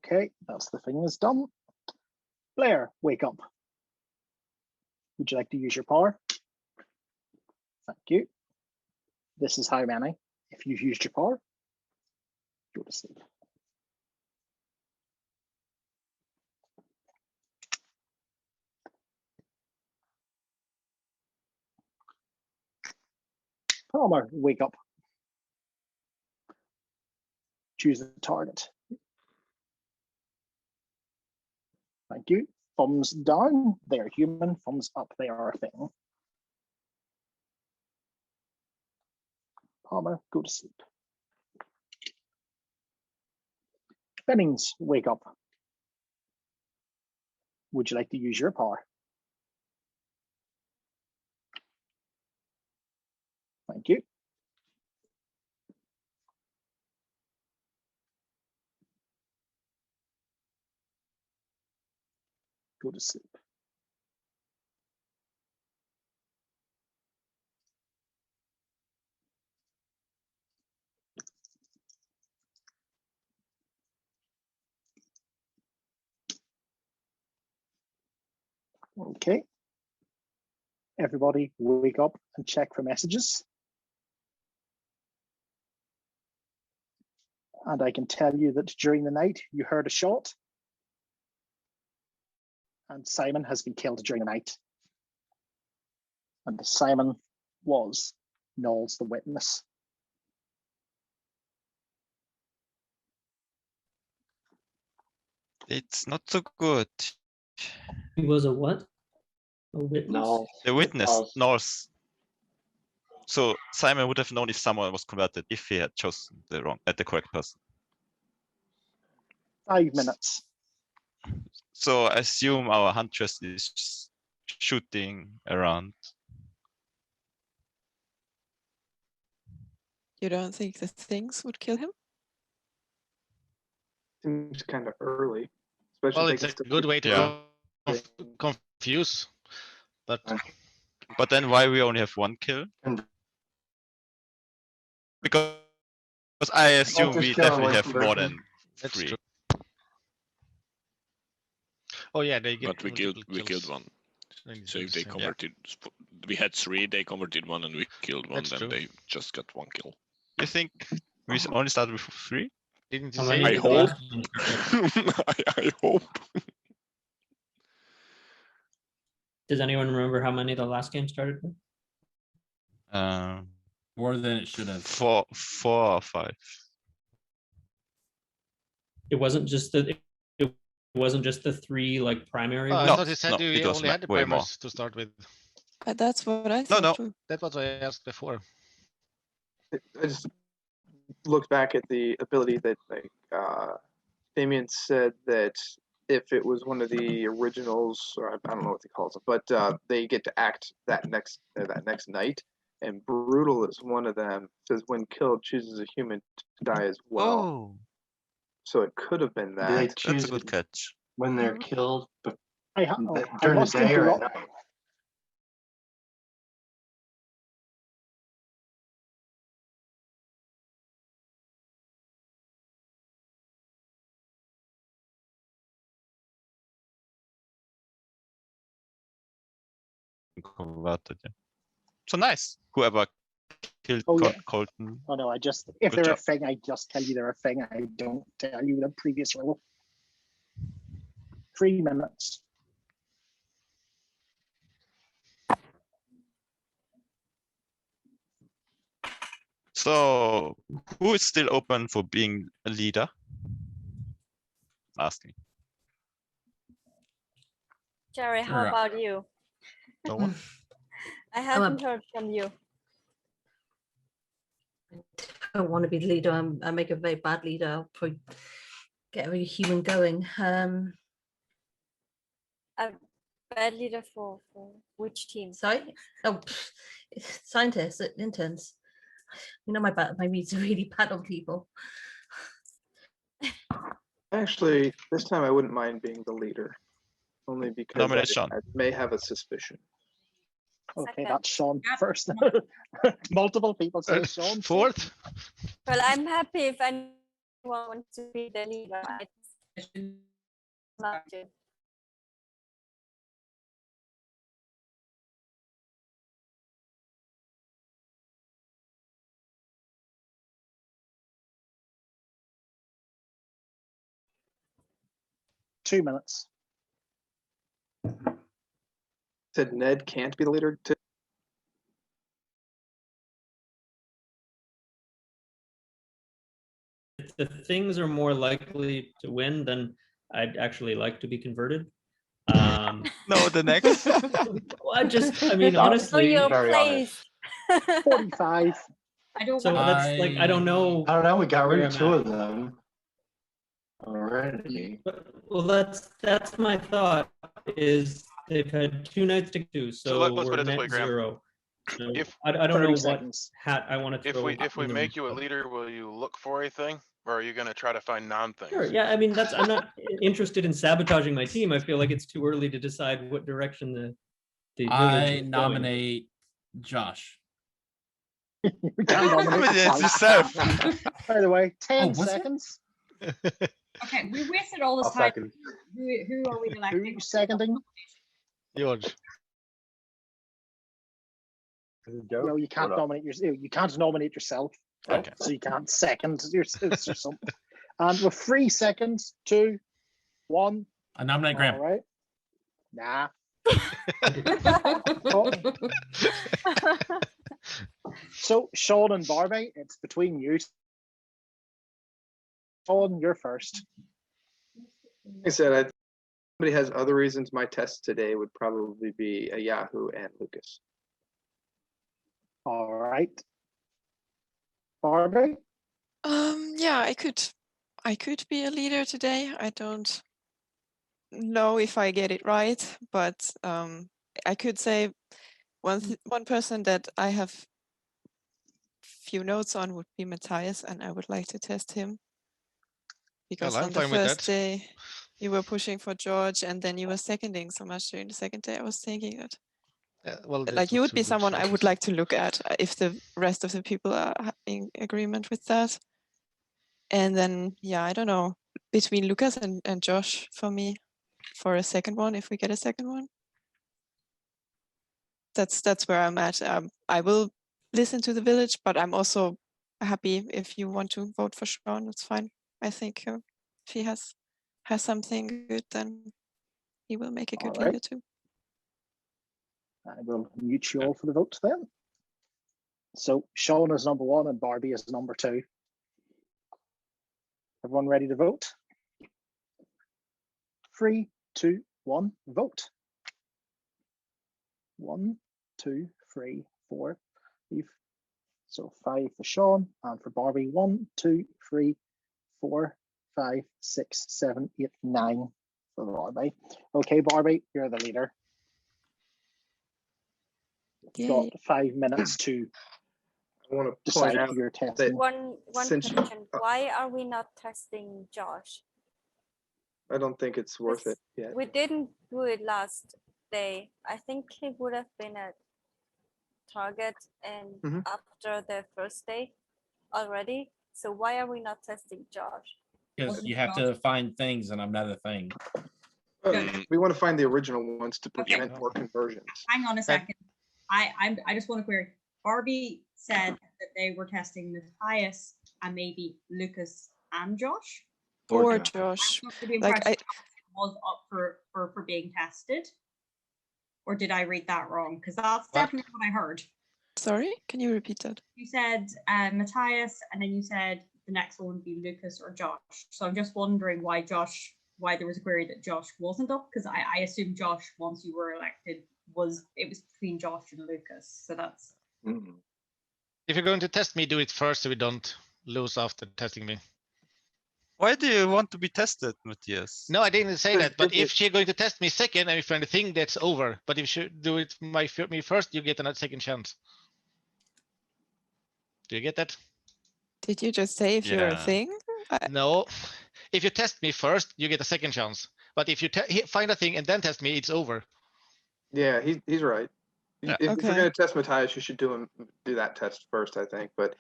Okay, that's the thing is done. Blair, wake up. Would you like to use your power? Thank you. This is how many. If you've used your power, go to sleep. Palmer, wake up. Choose the target. Thank you. Thumbs down, they are human. Thumbs up, they are a thing. Palmer, go to sleep. Bennings, wake up. Would you like to use your power? Thank you. Go to sleep. Okay. Everybody wake up and check for messages. And I can tell you that during the night, you heard a shot. And Simon has been killed during the night. And Simon was Knowles the witness.
It's not so good.
He was a what? A witness?
No.
The witness, Norse. So Simon would have known if someone was converted if he had chosen the correct person.
5 minutes.
So I assume our huntress is shooting around.
You don't think the things would kill him?
Seems kind of early. Especially
Well,
if
it's
they
a
get to
good way to confuse, but
then why we only have 1 kill? Because I assume
just
we
kill
definitely
away
have
from
more
Berkeley.
than
that's
3.
true. Oh yeah, they get
But we killed
kills.
one.
Really
So if they
interesting.
converted, we had 3, they converted 1, and we killed 1.
That's
Then
true.
they just got 1 kill.
You think we only started with 3?
Didn't you
How
say?
many
I
did the
hope.
last game start with?
I hope.
Does anyone remember how many the last game started with?
More than it should have.
4 or 5.
It wasn't just it wasn't just the 3 like primary
Oh, I
ones?
thought he said you
it was
only had the
way more.
primers to start with.
That's what I thought
No.
too.
That's what I asked before.
I just looked back at the ability that Damien said that if it was one of the originals, or I don't know what they call them, but they get to act that next night. And brutal is one of them. Says when killed, chooses a human to die as well.
Oh,
So it could have been
Do they
that.
choose
that's a good catch.
when they're killed
I
during the
must
day or at
interrupt.
night?
Converted, yeah. So nice. Whoever killed
Oh, yeah.
Colton.
Oh no, if
Good
they're a
job.
thing, I just tell you they're a thing. I don't tell you the previous rule. 3 minutes.
So who is still open for being a leader? Asking.
Jerry, how
Sure.
about you?
No one?
I haven't heard from you.
I don't want to be the leader. I make a very bad leader. I'll probably get every human going.
A bad leader for which team?
Sorry? Oh, scientists, interns. You know, my reads are really bad on people.
Actually, this time I wouldn't mind being the leader, only because
Nominate Sean.
I may have a suspicion.
Okay, that's Sean first. Multiple people say Sean.
Fourth.
Well, I'm happy if anyone wants to be the leader. It's not you.
Two minutes.
Said Ned can't be the leader.
If the things are more likely to win, then I'd actually like to be converted.
No, the next.
Well, I mean,
So
honestly,
your
Very
place.
45.
I don't
so
want
that's like, I don't know.
I don't know. We got rid
where
of
I'm
two
at.
of them already.
Well, that's my thought. Is they've had 2 nights to do, so
let's
we're
put it this
net
way, Graham.
0. So
If
I don't
30
know
seconds.
what hat I want to throw.
if we
in the
make you a
ring.
leader, will you look for a thing, or are you going to try to find non-things?
Sure. Yeah. I mean, I'm not interested in sabotaging my team. I feel like it's too early to decide what direction the village
I
is going.
nominate Josh.
You can't nominate
Nominate
yourself.
yourself.
By the way, 10
was it?
seconds.
Okay, we wasted all this
I'll
time.
second.
Who are we electing?
Who's seconding?
George.
No, you can't nominate yourself. You can't nominate yourself.
Okay.
So you can't second yourself or something. And with 3 seconds, 2, 1.
I nominate Graham.
All right. Nah. So Sean and Barbie, it's between you. Sean, you're first.
Like I said, if somebody has other reasons. My test today would probably be a Yahoo and Lucas.
All right. Barbie?
Yeah, I could be a leader today. I don't know if I get it right, but I could say one person that I have few notes on would be Matthias, and I would like to test him because
Well, I'm
on the
fine with
first
that.
day you were pushing for George, and then you were seconding so much during the second day. I was thinking that
Well,
like you would be someone I would like to look at if the rest of the people are in agreement with that. And then, yeah, I don't know, between Lucas and Josh for me, for a second one, if we get a second one. That's where I'm at. I will listen to the village, but I'm also happy if you want to vote for Sean. It's fine. I think if he has something good, then he will make a good
All right.
leader too.
I will mute you all for the votes then. So Sean is number 1 and Barbie is number 2. Everyone ready to vote? 3, 2, 1, vote. 1, 2, 3, 4, 5. So 5 for Sean, and for Barbie, 1, 2, 3, 4, 5, 6, 7, 8, 9 for Barbie. Okay, Barbie, you're the leader. You've got 5 minutes to
I want to
decide
point out
who you're
that
testing.
One
since
question. Why are we not testing Josh?
I don't think it's worth it yet.
We didn't do it last day. I think he would have been a target and
Mhm.
after the first day already. So why are we not testing Josh?
Because you have to find things, and I'm not a thing.
We want to find the original ones to
Okay.
prevent more conversions.
Hang on a second. I just want to query. Barbie said that they were testing Matthias and maybe Lucas and Josh.
Or Josh.
I took the
Like
impression Josh was up for being tested. Or did I read that wrong? Because that's definitely what I heard.
Sorry, can you repeat that?
You said Matthias, and then you said the next one would be Lucas or Josh. So I'm just wondering why there was a query that Josh wasn't up, because I assume Josh, once you were elected, was between Josh and Lucas. So that's
If you're going to test me, do it first so we don't lose after testing me.
Why do you want to be tested, Matthias?
No, I didn't say that. But if she's going to test me second and we find a thing, that's over. But if she do it me first, you get another second chance. Do you get that?
Did you just say if you're a
Yeah.
thing?
No. If you test me first, you get a second chance. But if you find a thing and then test me, it's over.
Yeah, he's right.
Yeah.
If you're gonna test Matthias, you should do that test first, I think. But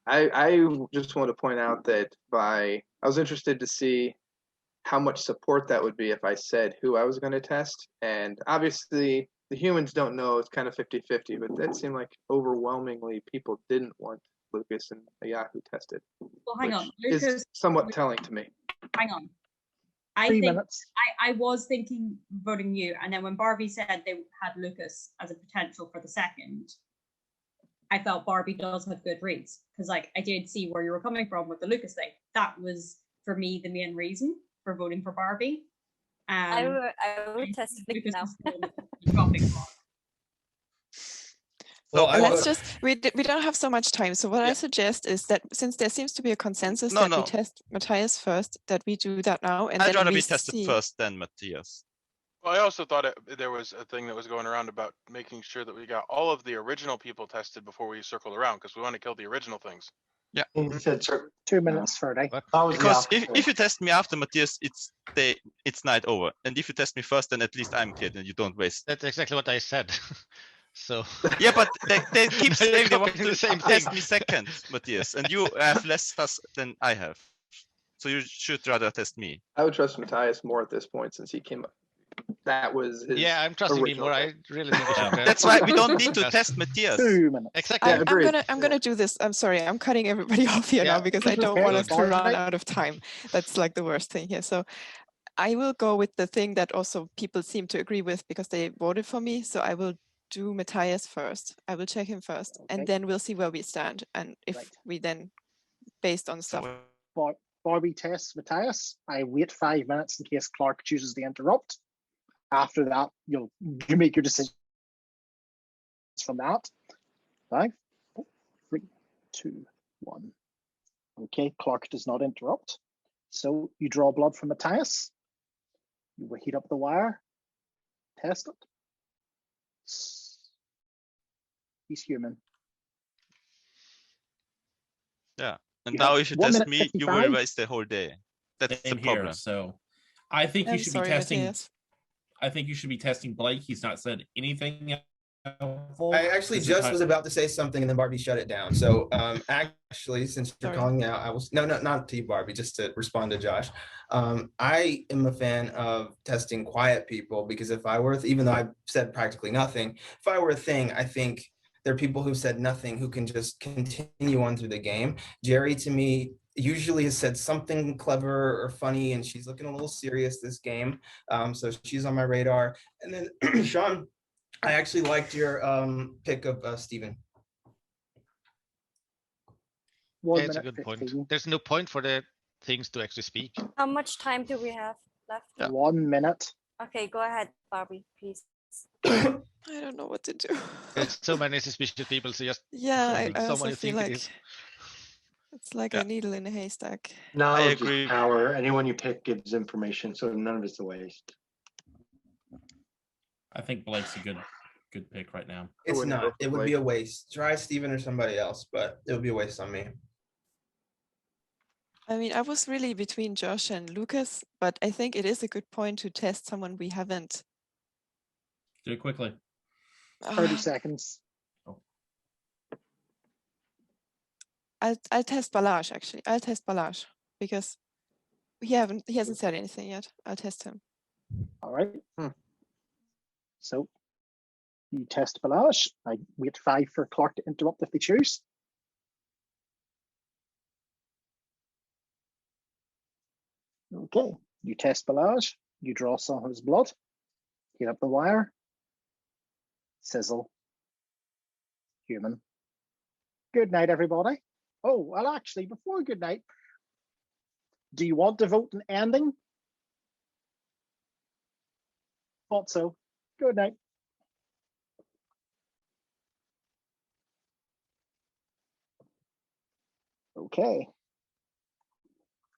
I just want to point out that I was interested to see how much support that would be if I said who I was going to test. And obviously, the humans don't know. It's kind of 50-50, but that seemed like overwhelmingly people didn't want Lucas and Yahoo tested.
Well, hang on.
Is
Lucas,
somewhat telling to me.
hang on. I
3
think
minutes.
I was thinking voting you, and then when Barbie said they had Lucas as a potential for the second, I felt Barbie does have good reads, because like I did see where you were coming from with the Lucas thing. That was for me the main reason for voting for Barbie.
I will test Flick now.
So
Let's just we don't have so much time. So what I suggest is that since there seems to be a consensus that we test Matthias first, that we do that now, and
I'd
then
rather
we
be tested
see.
first than Matthias.
Well, I also thought there was a thing that was going around about making sure that we got all of the original people tested before we circled around, because we want to kill the original things.
Yeah.
He said
2 minutes, Ferdy.
Because if you test me after Matthias, it's night over. And if you test me first, then at least I'm cleared and you don't waste.
That's exactly what I said. So
yeah, but they keep saying they want
copying
to
the same
test
thing.
me second, Matthias, and you have less fuss than I have. So you should rather test me.
I would trust Matthias more at this point since he came up. That was his.
Yeah, I'm trusting him
original
more.
thing.
I really think we should.
That's why we don't need to test Matthias.
2 minutes.
Exactly.
I'm gonna do this. I'm sorry, I'm cutting everybody off here now because I don't want us to run out of time. That's like the worst thing here. So I will go with the thing that also people seem to agree with because they voted for me. So I will do Matthias first. I will check him first, and then we'll see where we stand and if we then, based on stuff.
Barbie tests Matthias. I wait 5 minutes in case Clark chooses to interrupt. After that, you make your decision from that. 5, 4, 3, 2, 1. Okay, Clark does not interrupt. So you draw blood from Matthias. You will heat up the wire. Test it. He's human.
Yeah. And
You
now
have
if you
1
test
minute
me, you will
55.
waste the whole day. That's
Same
the problem.
here, so I think you
I'm
should
sorry,
be testing.
Matthias.
I think you should be testing Blake. He's not said anything.
I actually just was about to say something and then Barbie shut it down. So actually, since you're calling me out, I was not to you, Barbie, just to respond to Josh. I am a fan of testing quiet people because if I were, even though I've said practically nothing, if I were a thing, I think there are people who said nothing who can just continue on through the game. Jerry, to me, usually has said something clever or funny, and she's looking a little serious this game. So she's on my radar. And then Sean, I actually liked your pick of Steven.
Yeah, it's a good point. There's no point for the things to actually speak.
How much time do we have left?
1 minute.
Okay, go ahead, Barbie, please.
I don't know what to do.
There's so many suspicious people, so just
I
someone
also
you
feel
think
like
it is.
it's like a needle in a haystack.
Knowledge
agree.
is power. Anyone you pick gives information, so none of it's a waste.
I think Blake's a good pick right now.
It's not. It would be a waste. Try Steven or somebody else, but it would be a waste on me.
I mean, I was really between Josh and Lucas, but I think it is a good point to test someone we haven't.
Do it quickly.
30 seconds.
I'll test Balazs actually. I'll test Balazs because he hasn't said anything yet. I'll test him.
All right. So you test Balazs. I wait 5 for Clark to interrupt if they choose. Okay. You test Balazs. You draw some of his blood. Heat up the wire. Sizzle. Human. Good night, everybody. Oh, well, actually, before good night, do you want to vote an ending? Thought so. Good night. Okay.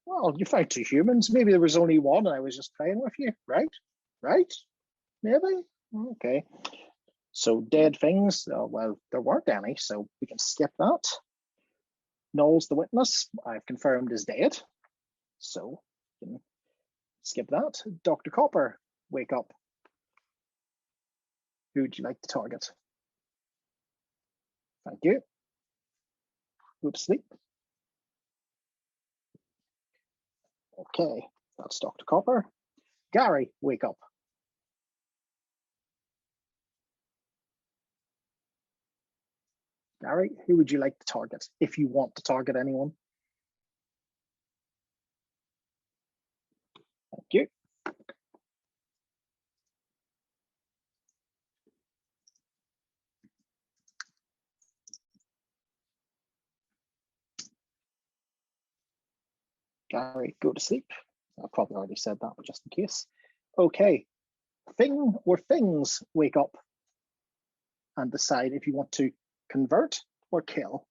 Well, you found 2 humans. Maybe there was only one and I was just playing with you, right? Right? Maybe? Okay. So dead things, well, there weren't any, so we can skip that. Knowles, the witness, I've confirmed is dead. So you can skip that. Dr. Copper, wake up. Who would you like to target? Thank you. Go to sleep. Okay, that's Dr. Copper. Gary, wake up. Gary, who would you like to target if you want to target anyone? Thank you. Gary, go to sleep. I probably already said that, but just in case. Okay, Thing or Things, wake up and decide if you want to convert or kill.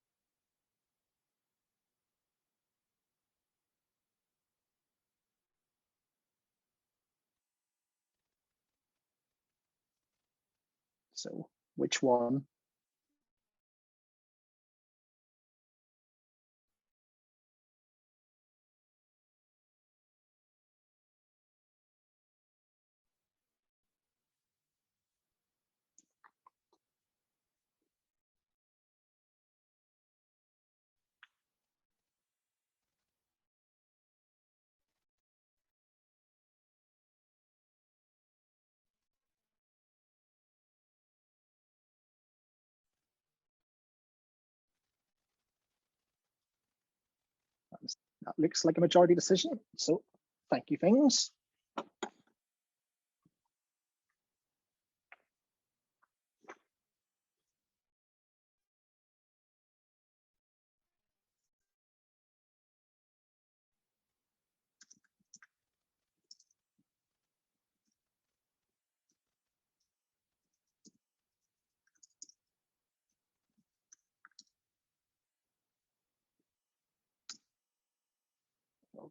So which one? That looks like a majority decision. So thank you, Things.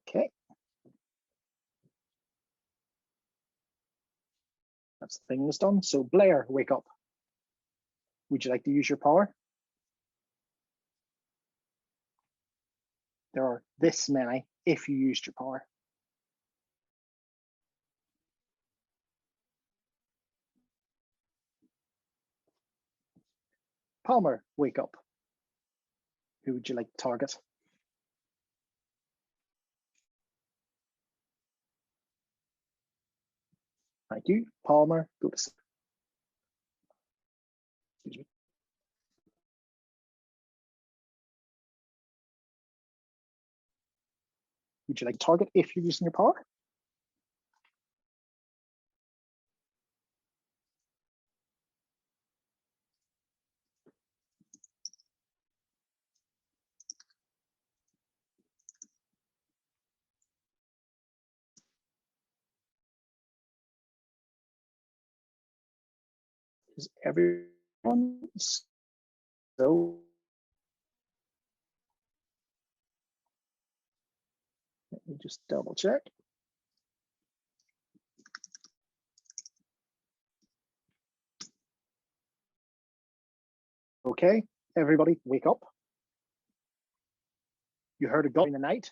Okay. That's the Things done. So Blair, wake up. Would you like to use your power? There are this many if you used your power. Palmer, wake up. Who would you like to target? Thank you. Palmer, go to sleep. Excuse me. Would you like to target if you're using your power? Is everyone so? Let me just double check. Okay, everybody wake up. You heard a gun in the night,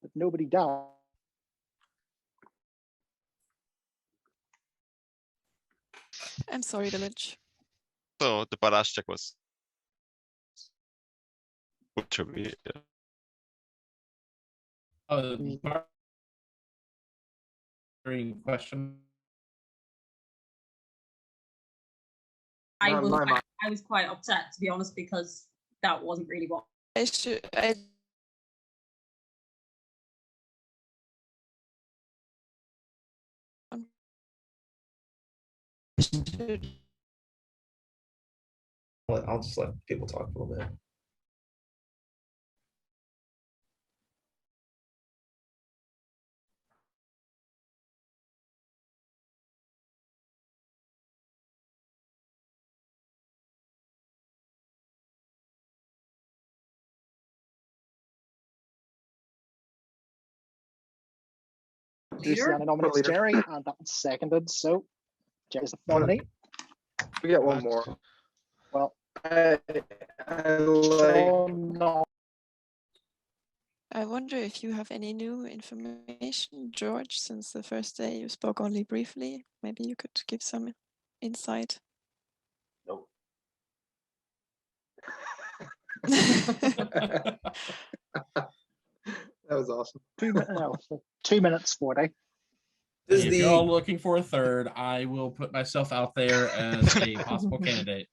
but nobody died.
I'm sorry, Damage.
So the badass check was. What should we?
Oh, question.
I was quite upset, to be honest, because that wasn't really what
I should.
I'll just let people talk a little bit.
Luciana nominates Jerry, and that's seconded. So Jerry's the nominee.
We got one more.
Well,
I like.
I wonder if you have any new information, George, since the first day you spoke only briefly. Maybe you could give some insight.
Nope.
That was awesome.
2 minutes 40.
If you're all looking for a third, I will put myself out there as a possible candidate.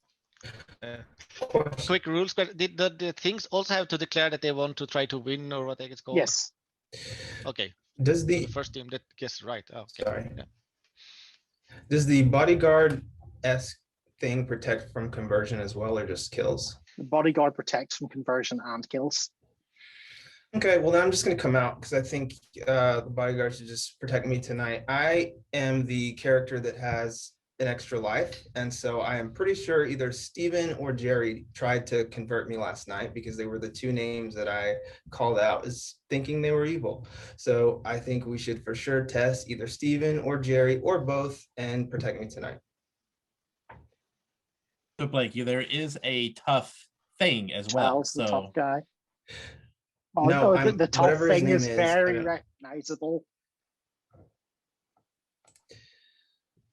Quick rules, but did the things also have to declare that they want to try to win or what it's called?
Yes.
Okay.
Does
the
the
first team that gets right? Oh, okay.
Sorry.
Yeah.
Does the bodyguard-esque thing protect from conversion as well, or just kills?
The bodyguard protects from conversion and kills.
Okay, well then I'm just gonna come out because I think the bodyguard should just protect me tonight. I am the character that has an extra life, and so I am pretty sure either Steven or Jerry tried to convert me last night because they were the two names that I called out as thinking they were evil. So I think we should for sure test either Steven or Jerry or both and protect me tonight.
So Blake, there is a tough thing as well.
Charles, the tough guy.
No,
the tough
whatever his
thing
name
is
is,
very recognizable.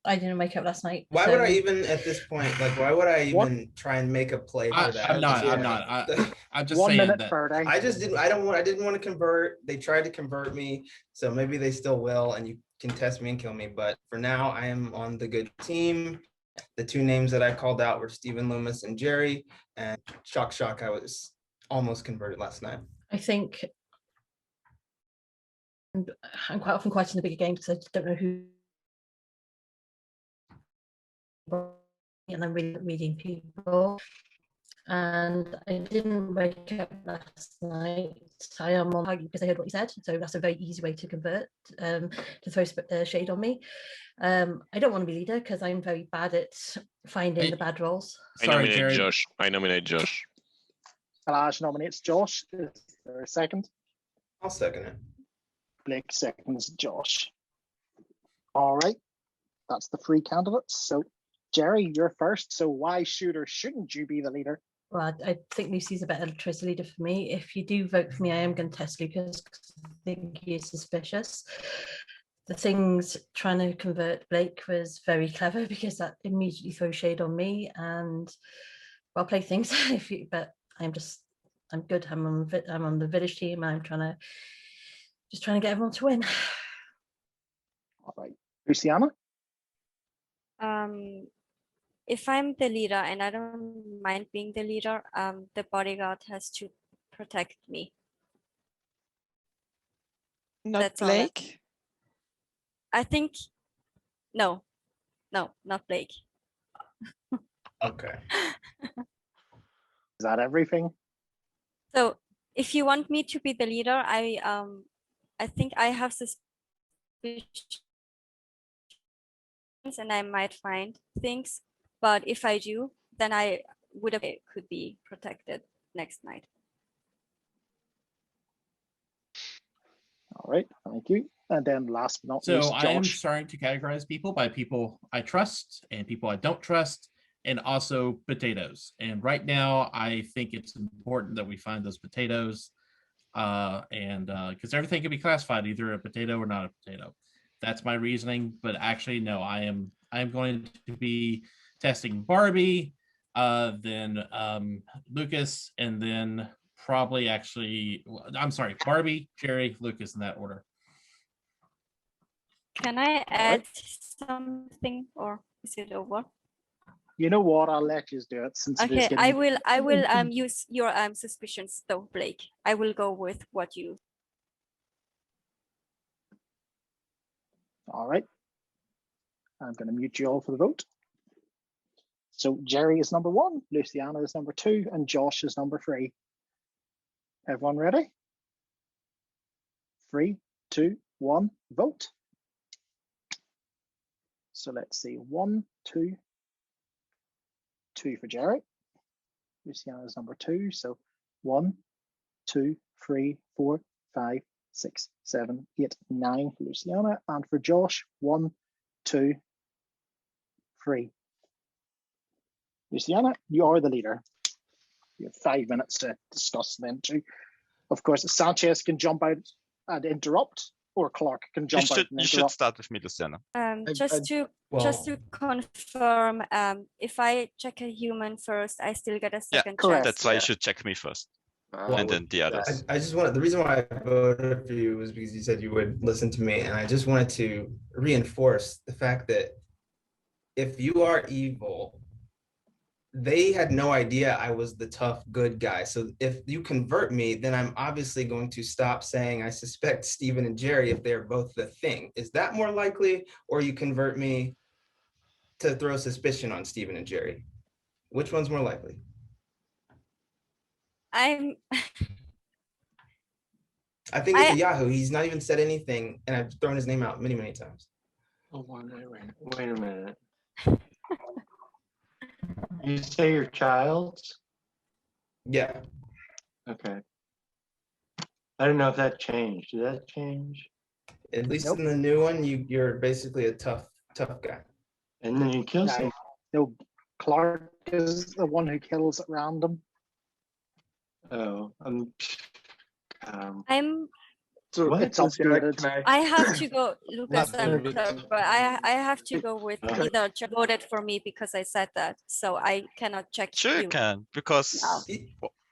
I didn't wake up last night.
Why
so-
would I even at this point, like, why would I even try and make a play for that?
I'm just
1
saying
minute
that
30.
I didn't want to convert. They tried to convert me, so maybe they still will, and you can test me and kill me. But for now, I am on the good team. The two names that I called out were Stephen Loomis and Jerry, and shock, I was almost converted last night.
I think I'm quite often quite in the bigger games because I just don't know who. And I'm reading people. And I didn't wake up last night. I am on target because I heard what you said. So that's a very easy way to convert, to throw shade on me. I don't want to be leader because I'm very bad at finding the bad roles.
I nominate Josh.
Alaj nominates Josh. Is there a second?
I'll second it.
Blake seconds Josh. All right. That's the three candidates. So, Jerry, you're first. So why should or shouldn't you be the leader?
Well, I think Lucy's a better choice of leader for me. If you do vote for me, I am going to test Lucas because I think he is suspicious. The things trying to convert Blake was very clever because that immediately throws shade on me, and I'll play things but I'm good. I'm on the village team. I'm just trying to get everyone to win.
All right, Luciana.
If I'm the leader and I don't mind being the leader, the bodyguard has to protect me.
Not
That's all
Blake?
I think no, not Blake.
Okay.
Is that everything?
So if you want me to be the leader, I think I have suspicions and I might find things, but if I do, then I could be protected next night.
All right, thank you. And then last but not
So
least,
I am
Josh.
starting to categorize people by people I trust and people I don't trust, and also potatoes. And right now, I think it's important that we find those potatoes, and because everything can be classified either a potato or not a potato. That's my reasoning. But actually, no, I am going to be testing Barbie, then Lucas, and then probably Barbie, Jerry, Lucas in that order.
Can I add something, or is it over?
You know what? I'll let you do it since it is
Okay,
getting...
I will use your suspicions though, Blake. I will go with what you.
All right. I'm going to mute you all for the vote. So Jerry is number 1, Luciana is number 2, and Josh is number 3. Everyone ready? 3, 2, 1, vote. So let's see, 1, 2, 2 for Jerry. Luciana is number 2. So 1, 2, 3, 4, 5, 6, 7, 8, 9 for Luciana. And for Josh, 1, 2, 3. Luciana, you are the leader. You have 5 minutes to discuss them too. Of course, Sanchez can jump out and interrupt, or Clark can jump out and
You should
interrupt.
start with me, Luciana.
Just to confirm, if I check a human first, I still get a second chance.
That's why you should check me first, and then the others.
I just wanted, the reason why I voted for you was because you said you would listen to me, and I just wanted to reinforce the fact that if you are evil, they had no idea I was the tough good guy. So if you convert me, then I'm obviously going to stop saying I suspect Steven and Jerry if they're both the thing. Is that more likely, or you convert me to throw suspicion on Steven and Jerry? Which one's more likely?
I
think it's a Yahoo. He's not even said anything, and I've thrown his name out many, many times.
Oh, wait a minute. You say your child's?
Yeah.
Okay. I don't know if that changed. Did that change?
At least in the new one, you're basically a tough guy.
And then you kill someone.
No, Clark is the one who kills at random.
Oh,
So
what?
It's updated.
I have to go, Lucas.
Not
I'm
good.
sorry, but I have to go with
Okay.
either voted for me because I said that, so I cannot check.
Sure you can, because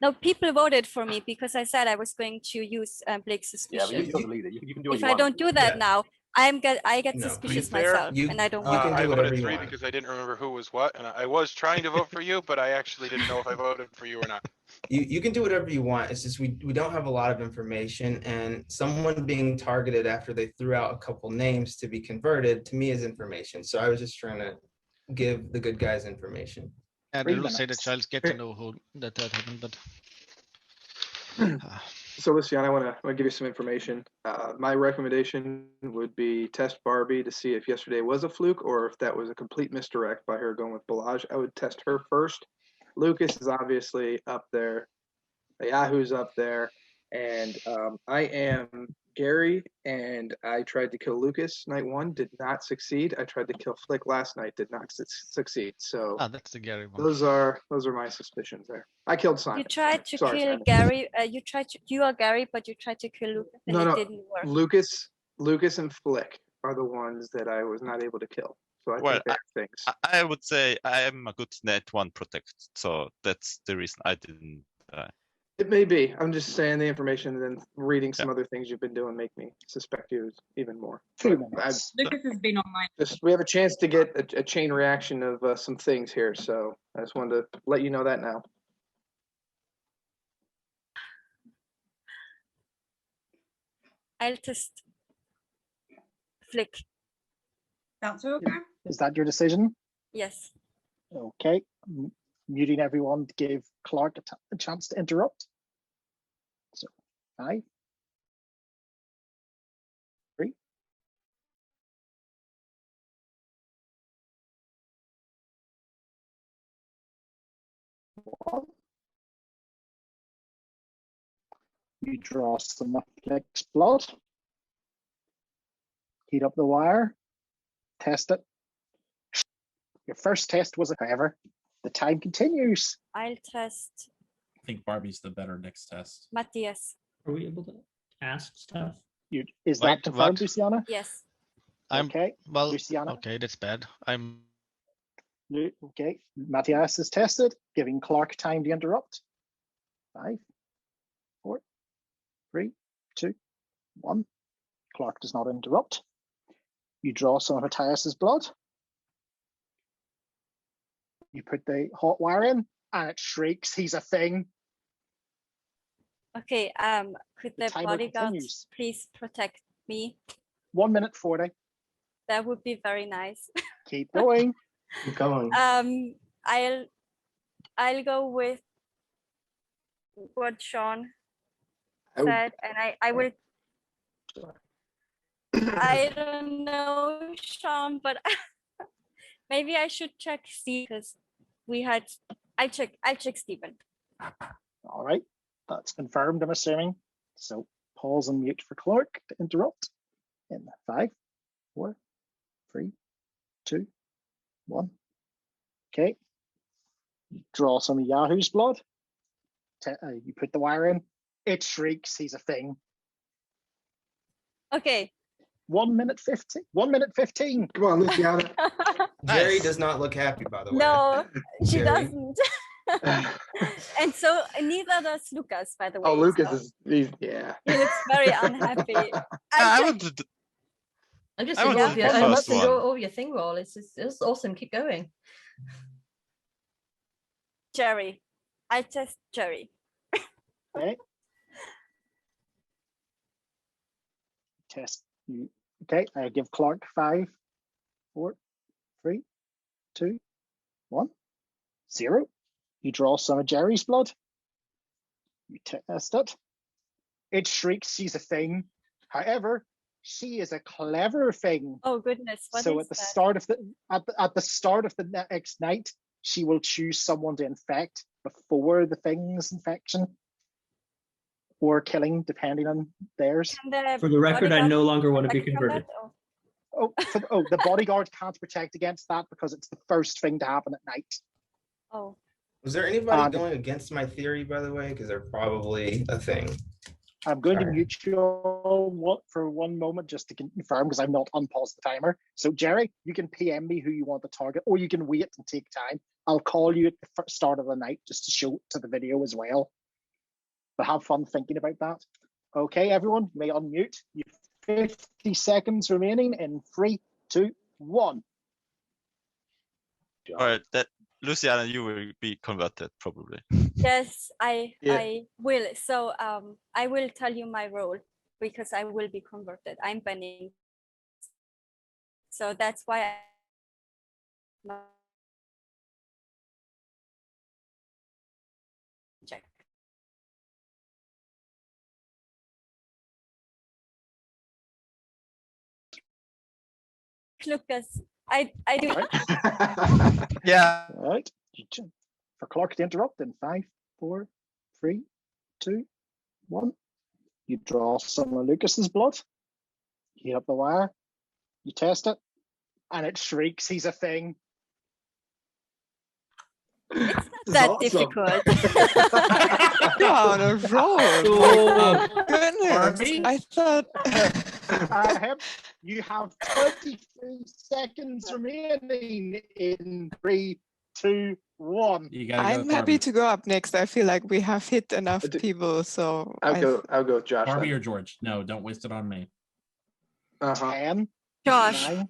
No, people voted for me because I said I was going to use Blake's
Yeah,
suspicion.
but you're the leader. You can do what
If
you
I
want.
don't do that now, I get
No,
suspicious
to be fair,
myself, and I don't want
I
to.
voted 3 because I didn't remember who was what, and I was trying to vote for you, but I actually didn't know if I voted for you or not.
You can do whatever you want. It's just we don't have a lot of information, and someone being targeted after they threw out a couple names to be converted to me is information. So I was just trying to give the good guys information.
And the rules say the child get to know who that happened, but
So, Luciana, I want to give you some information. My recommendation would be test Barbie to see if yesterday was a fluke or if that was a complete misdirect by her going with Balaj. I would test her first. Lucas is obviously up there. Yahoo's up there. And I am Gary, and I tried to kill Lucas night one, did not succeed. I tried to kill Flick last night, did not succeed. So
that's the Gary one.
those are my suspicions there. I killed Simon.
You tried to
Sorry,
kill
Simon.
Gary. You are Gary, but you tried to kill Lucas, and
No,
it didn't work.
Lucas and Flick are the ones that I was not able to kill. So I
Well,
think they're things.
I would say I am a good net one protect, so that's the reason I didn't die.
It may be. I'm just saying the information, and then reading some other things you've been doing make me suspect you even more.
Lucas has been on my
We have a chance to get a chain reaction of some things here, so I just wanted to let you know that now.
I'll test Flick.
That's okay.
Is that your decision?
Yes.
Okay. Muting everyone to give Clark a chance to interrupt. So 5, 3, 1. You draw some Flick's blood. Heat up the wire. Test it. Your first test was, however, the time continues.
I'll test
I think Barbie's the better next test.
Matthias.
Are we able to ask stuff?
Is that
Wait,
confirmed,
what?
Luciana?
Yes.
Okay.
Well,
Luciana.
okay, that's bad.
Okay. Matthias is tested, giving Clark time to interrupt. 5, 4, 3, 2, 1. Clark does not interrupt. You draw some of Matthias's blood. You put the hot wire in, and it shrieks, "He's a thing."
Okay. Could the
timer
bodyguards
continues.
please protect me?
1 minute 40.
That would be very nice.
Keep going.
Keep going.
I'll go with what Sean
I would-
said, and I will. I don't know, Sean, but maybe I should check Steve because I check Stephen.
All right. That's confirmed, I'm assuming. So pause and mute for Clark to interrupt. In 5, 4, 3, 2, 1. Okay. You draw some of Yahoo's blood. You put the wire in. It shrieks. He's a thing.
Okay.
1 minute 15. 1 minute 15.
Come on, Luciana. Jerry
Nice.
does not look happy, by the way.
No, she
Jerry.
doesn't. And so neither does Lucas, by the way.
Oh, Lucas
so
yeah.
he looks very unhappy.
I would.
I'm just
I
in
want
awe
to
of
do
your,
the
I'm
first
just in
one.
awe of your thing roll. It's awesome. Keep going.
Jerry. I test Jerry.
Okay. Test you. Okay, I give Clark 5, 4, 3, 2, 1, 0. You draw some of Jerry's blood. You test it. It shrieks. She's a thing. However, she is a clever thing.
Oh goodness! What
So
is
at the
that?
start of the start of the next night, she will choose someone to infect before the thing's infection or killing, depending on theirs.
For the record, I
bodyguard
no longer want to be
protect from
converted.
that, or-
The bodyguard can't protect against that because it's the first thing to happen at night.
Oh.
Was there anybody
And-
going against my theory, by the way? Because they're probably a thing.
I'm going to
Sorry.
mute you all for 1 moment just to confirm because I'm not unpaused the timer. So Jerry, you can PM me who you want to target, or you can wait and take time. I'll call you at the start of the night just to show it to the video as well. But have fun thinking about that. Okay, everyone, you may unmute. You have 50 seconds remaining in 3, 2, 1.
All right, that Luciana, you will be converted probably.
Yes, I
Yeah.
will. So I will tell you my role because I will be converted. I'm banning. So that's why check. Lucas, I do.
Yeah.
All right. For Clark to interrupt in 5, 4, 3, 2, 1. You draw some of Lucas's blood. Heat up the wire. You test it, and it shrieks. He's a thing.
It's not that difficult.
You're on a roll.
Oh,
Goodness. I thought
You have 23 seconds remaining in 3, 2, 1.
You gotta
I'm happy to go up next. I feel like we have hit enough people, so
I'll go with Josh.
Barbie
then.
or George? No, don't waste it on me.
10.
Josh.
9.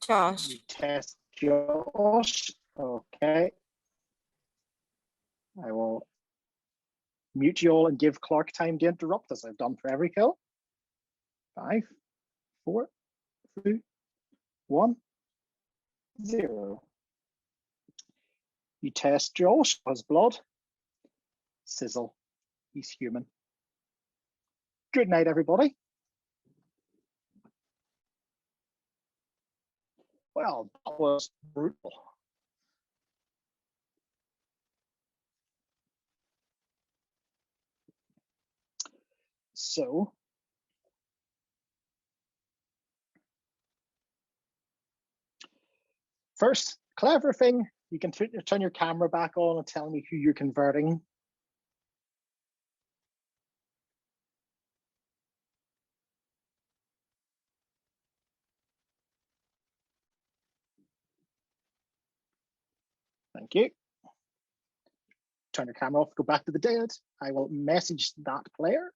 Josh.
You test Josh. Okay. I will mute you all and give Clark time to interrupt, as I've done for every kill. 5, 4, 3, 1, 0. You test Josh. Has blood. Sizzle. He's human. Good night, everybody. Well, that was brutal. So, first, clever thing, you can turn your camera back on and tell me who you're converting. Thank you. Turn your camera off, go back to the dead. I will message that player.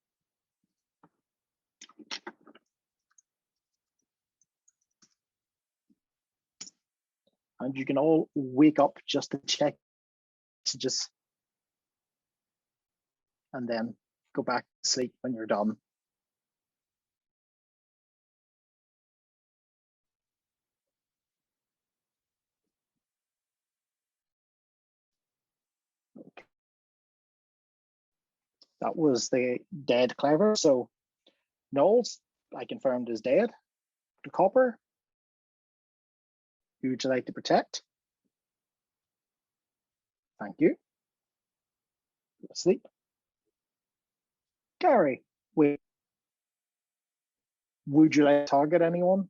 And you can all wake up just to check messages and then go back to sleep when you're done. Okay. That was the dead clever. So Knowles, I confirmed is dead. The copper, who would you like to protect? Thank you. Go to sleep. Gary, wait. Would you like to target anyone?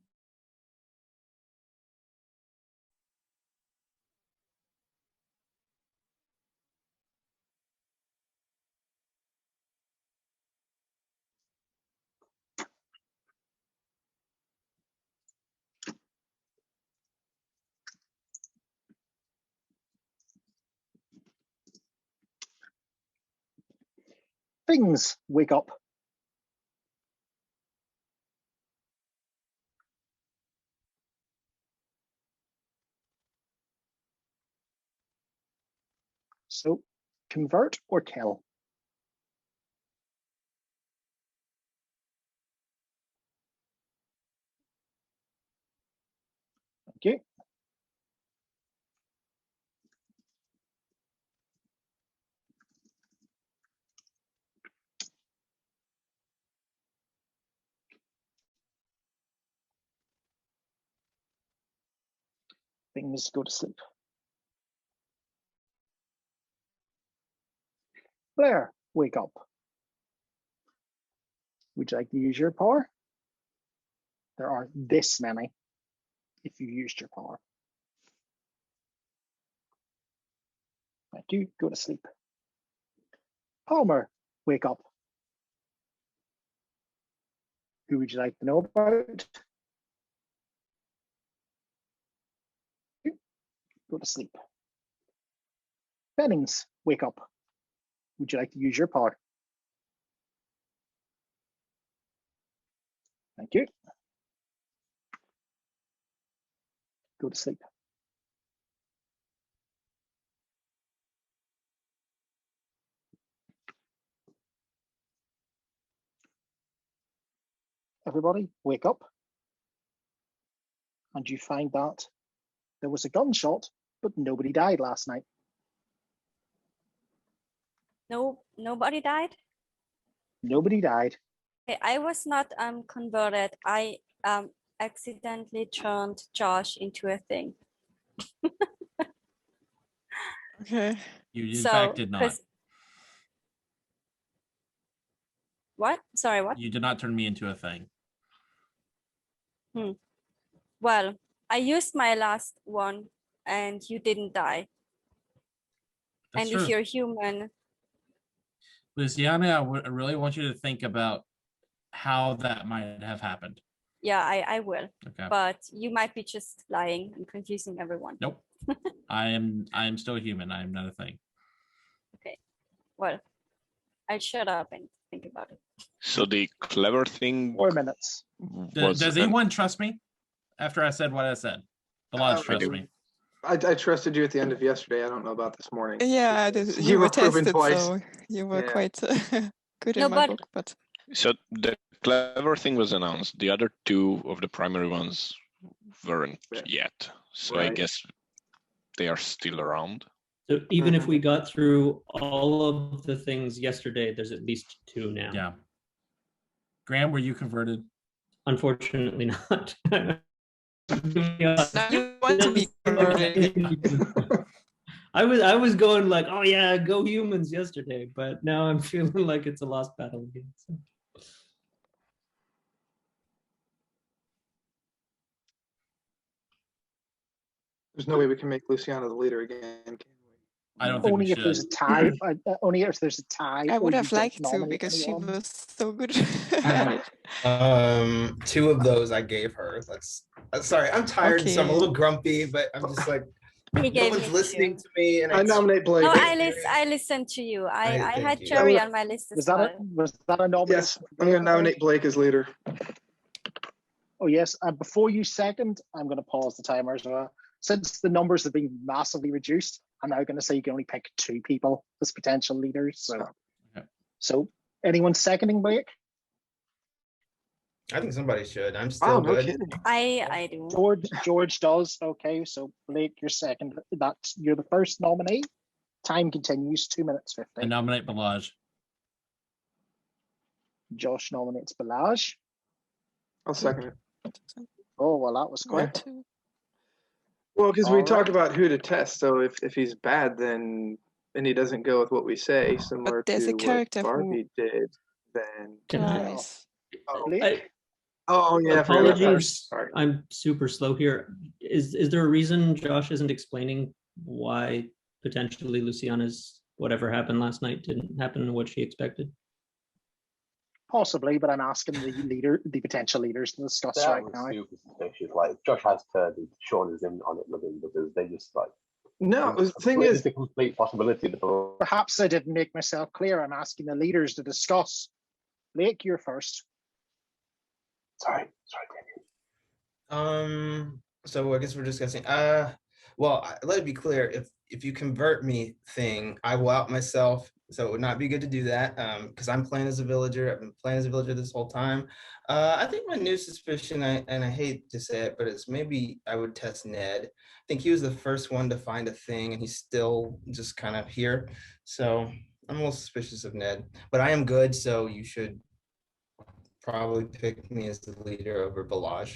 Things, wake up. So, convert or kill? Thank you. Things, go to sleep. Blair, wake up. Would you like to use your power? There are this many if you used your power. Thank you, go to sleep. Palmer, wake up. Who would you like to know about? Go to sleep. Bennings, wake up. Would you like to use your power? Thank you. Go to sleep. Everybody, wake up. And you find that there was a gunshot, but nobody died last night.
No, nobody died.
Nobody died.
I was not converted. I accidentally turned Josh into a thing.
Okay.
You in
So,
fact did not.
'cause- What? Sorry, what?
You did not turn me into a thing.
Well, I used my last one and you didn't die.
That's
And
true.
if you're human,
Luciana, I really want you to think about how that might have happened.
yeah, I will.
Okay.
But you might be just lying and confusing everyone.
Nope. I am still human. I am not a thing.
Okay. Well, I'll shut up and think about it.
So the clever thing
4 minutes.
was
Does anyone trust me after I said what I said? The lodge trusts me.
I trusted you at the end of yesterday. I don't know about this morning.
Yeah,
because
you were
proven
tested,
twice.
so you were
Yeah.
quite good
No,
in my
but-
book. But
So the clever thing was announced. The other two of the primary ones weren't yet. So I
Right.
guess they are still around.
So even if we got through all of the things yesterday, there's at least 2 now.
Yeah. Graham, were you converted?
Unfortunately not.
now you want to be converted.
I was going like, oh yeah, go humans yesterday, but now I'm feeling like it's a lost battle again. So.
There's no way we can make Luciana the leader again. Can we?
I don't think
Only
we
if there's a
should.
tie. Only if there's a tie.
I
or
would
you
have
don't
liked to
nominate
because she
anyone.
was so good at it.
2 of those I gave her. That's sorry. I'm tired, so I'm a
Okay.
little grumpy, but I'm just like
He
no
gave
one's
me
listening
2.
to me, and
I nominate Blake.
No, I listened to you. I
thank
had
you.
Jerry on my list
Was
as
that
well.
was that a nomination?
Yes, I'm going to nominate Blake as leader.
Oh yes. Before you second, I'm going to pause the timer as well. Since the numbers have been massively reduced, I'm now going to say you can only pick 2 people as potential leaders. So,
Okay.
so anyone seconding Blake?
I think somebody should. I'm still
Wow, no
good.
kidding.
I do.
George does. Okay, so Blake, you're second. You're the first nominee. Time continues. 2 minutes 50.
I nominate Balaj.
Josh nominates Balaj.
I'll second it.
Oh well, that was quick.
Well, because we
All
talked
right.
about who to test. So if he's bad, then and he doesn't go with what we say, similar
there's
to
a character
what
who
Barbie did, then
Can I-
Nice.
oh,
Blake?
oh yeah, I forgot about that.
Apologies,
Sorry.
I'm super slow here. Is there a reason Josh isn't explaining why potentially Luciana's whatever happened last night didn't happen what she expected?
Possibly, but I'm asking the potential leaders to discuss
That
right
was
now.
super suspicious. Like Josh has turned Sean is in on it with him because they just like
No, the thing
It's
is,
a complete possibility. That
Perhaps I didn't make myself clear. I'm asking the leaders to discuss. Blake, you're first.
Sorry,
So I guess we're discussing. Let it be clear. If you convert me, I will out myself. So it would not be good to do that. Because I'm playing as a villager. I've been playing as a villager this whole time. I think my new suspicion, and I hate to say it, but it's maybe I would test Ned. I think he was the first one to find a thing, and he's still just kind of here. So I'm a little suspicious of Ned, but I am good. So you should probably pick me as the leader over Balaj.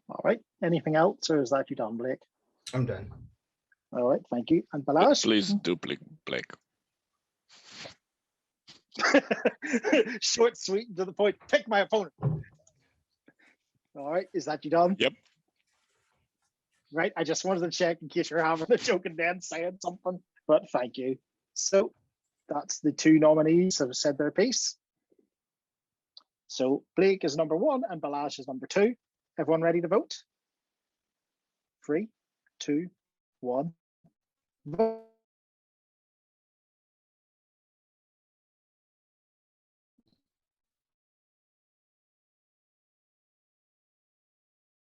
All right. Anything else, or is that you done, Blake?
I'm done.
All right. Thank you. And Balazs?
Please do Blake.
Short, sweet, and to the point. Pick my opponent. All right. Is that you done?
Yep.
Right. I just wanted to check in case you're having a joke and then saying something, but thank you. So that's the two nominees have said their piece. So Blake is number 1 and Balazs is number 2. Everyone ready to vote? 3, 2, 1. Vote.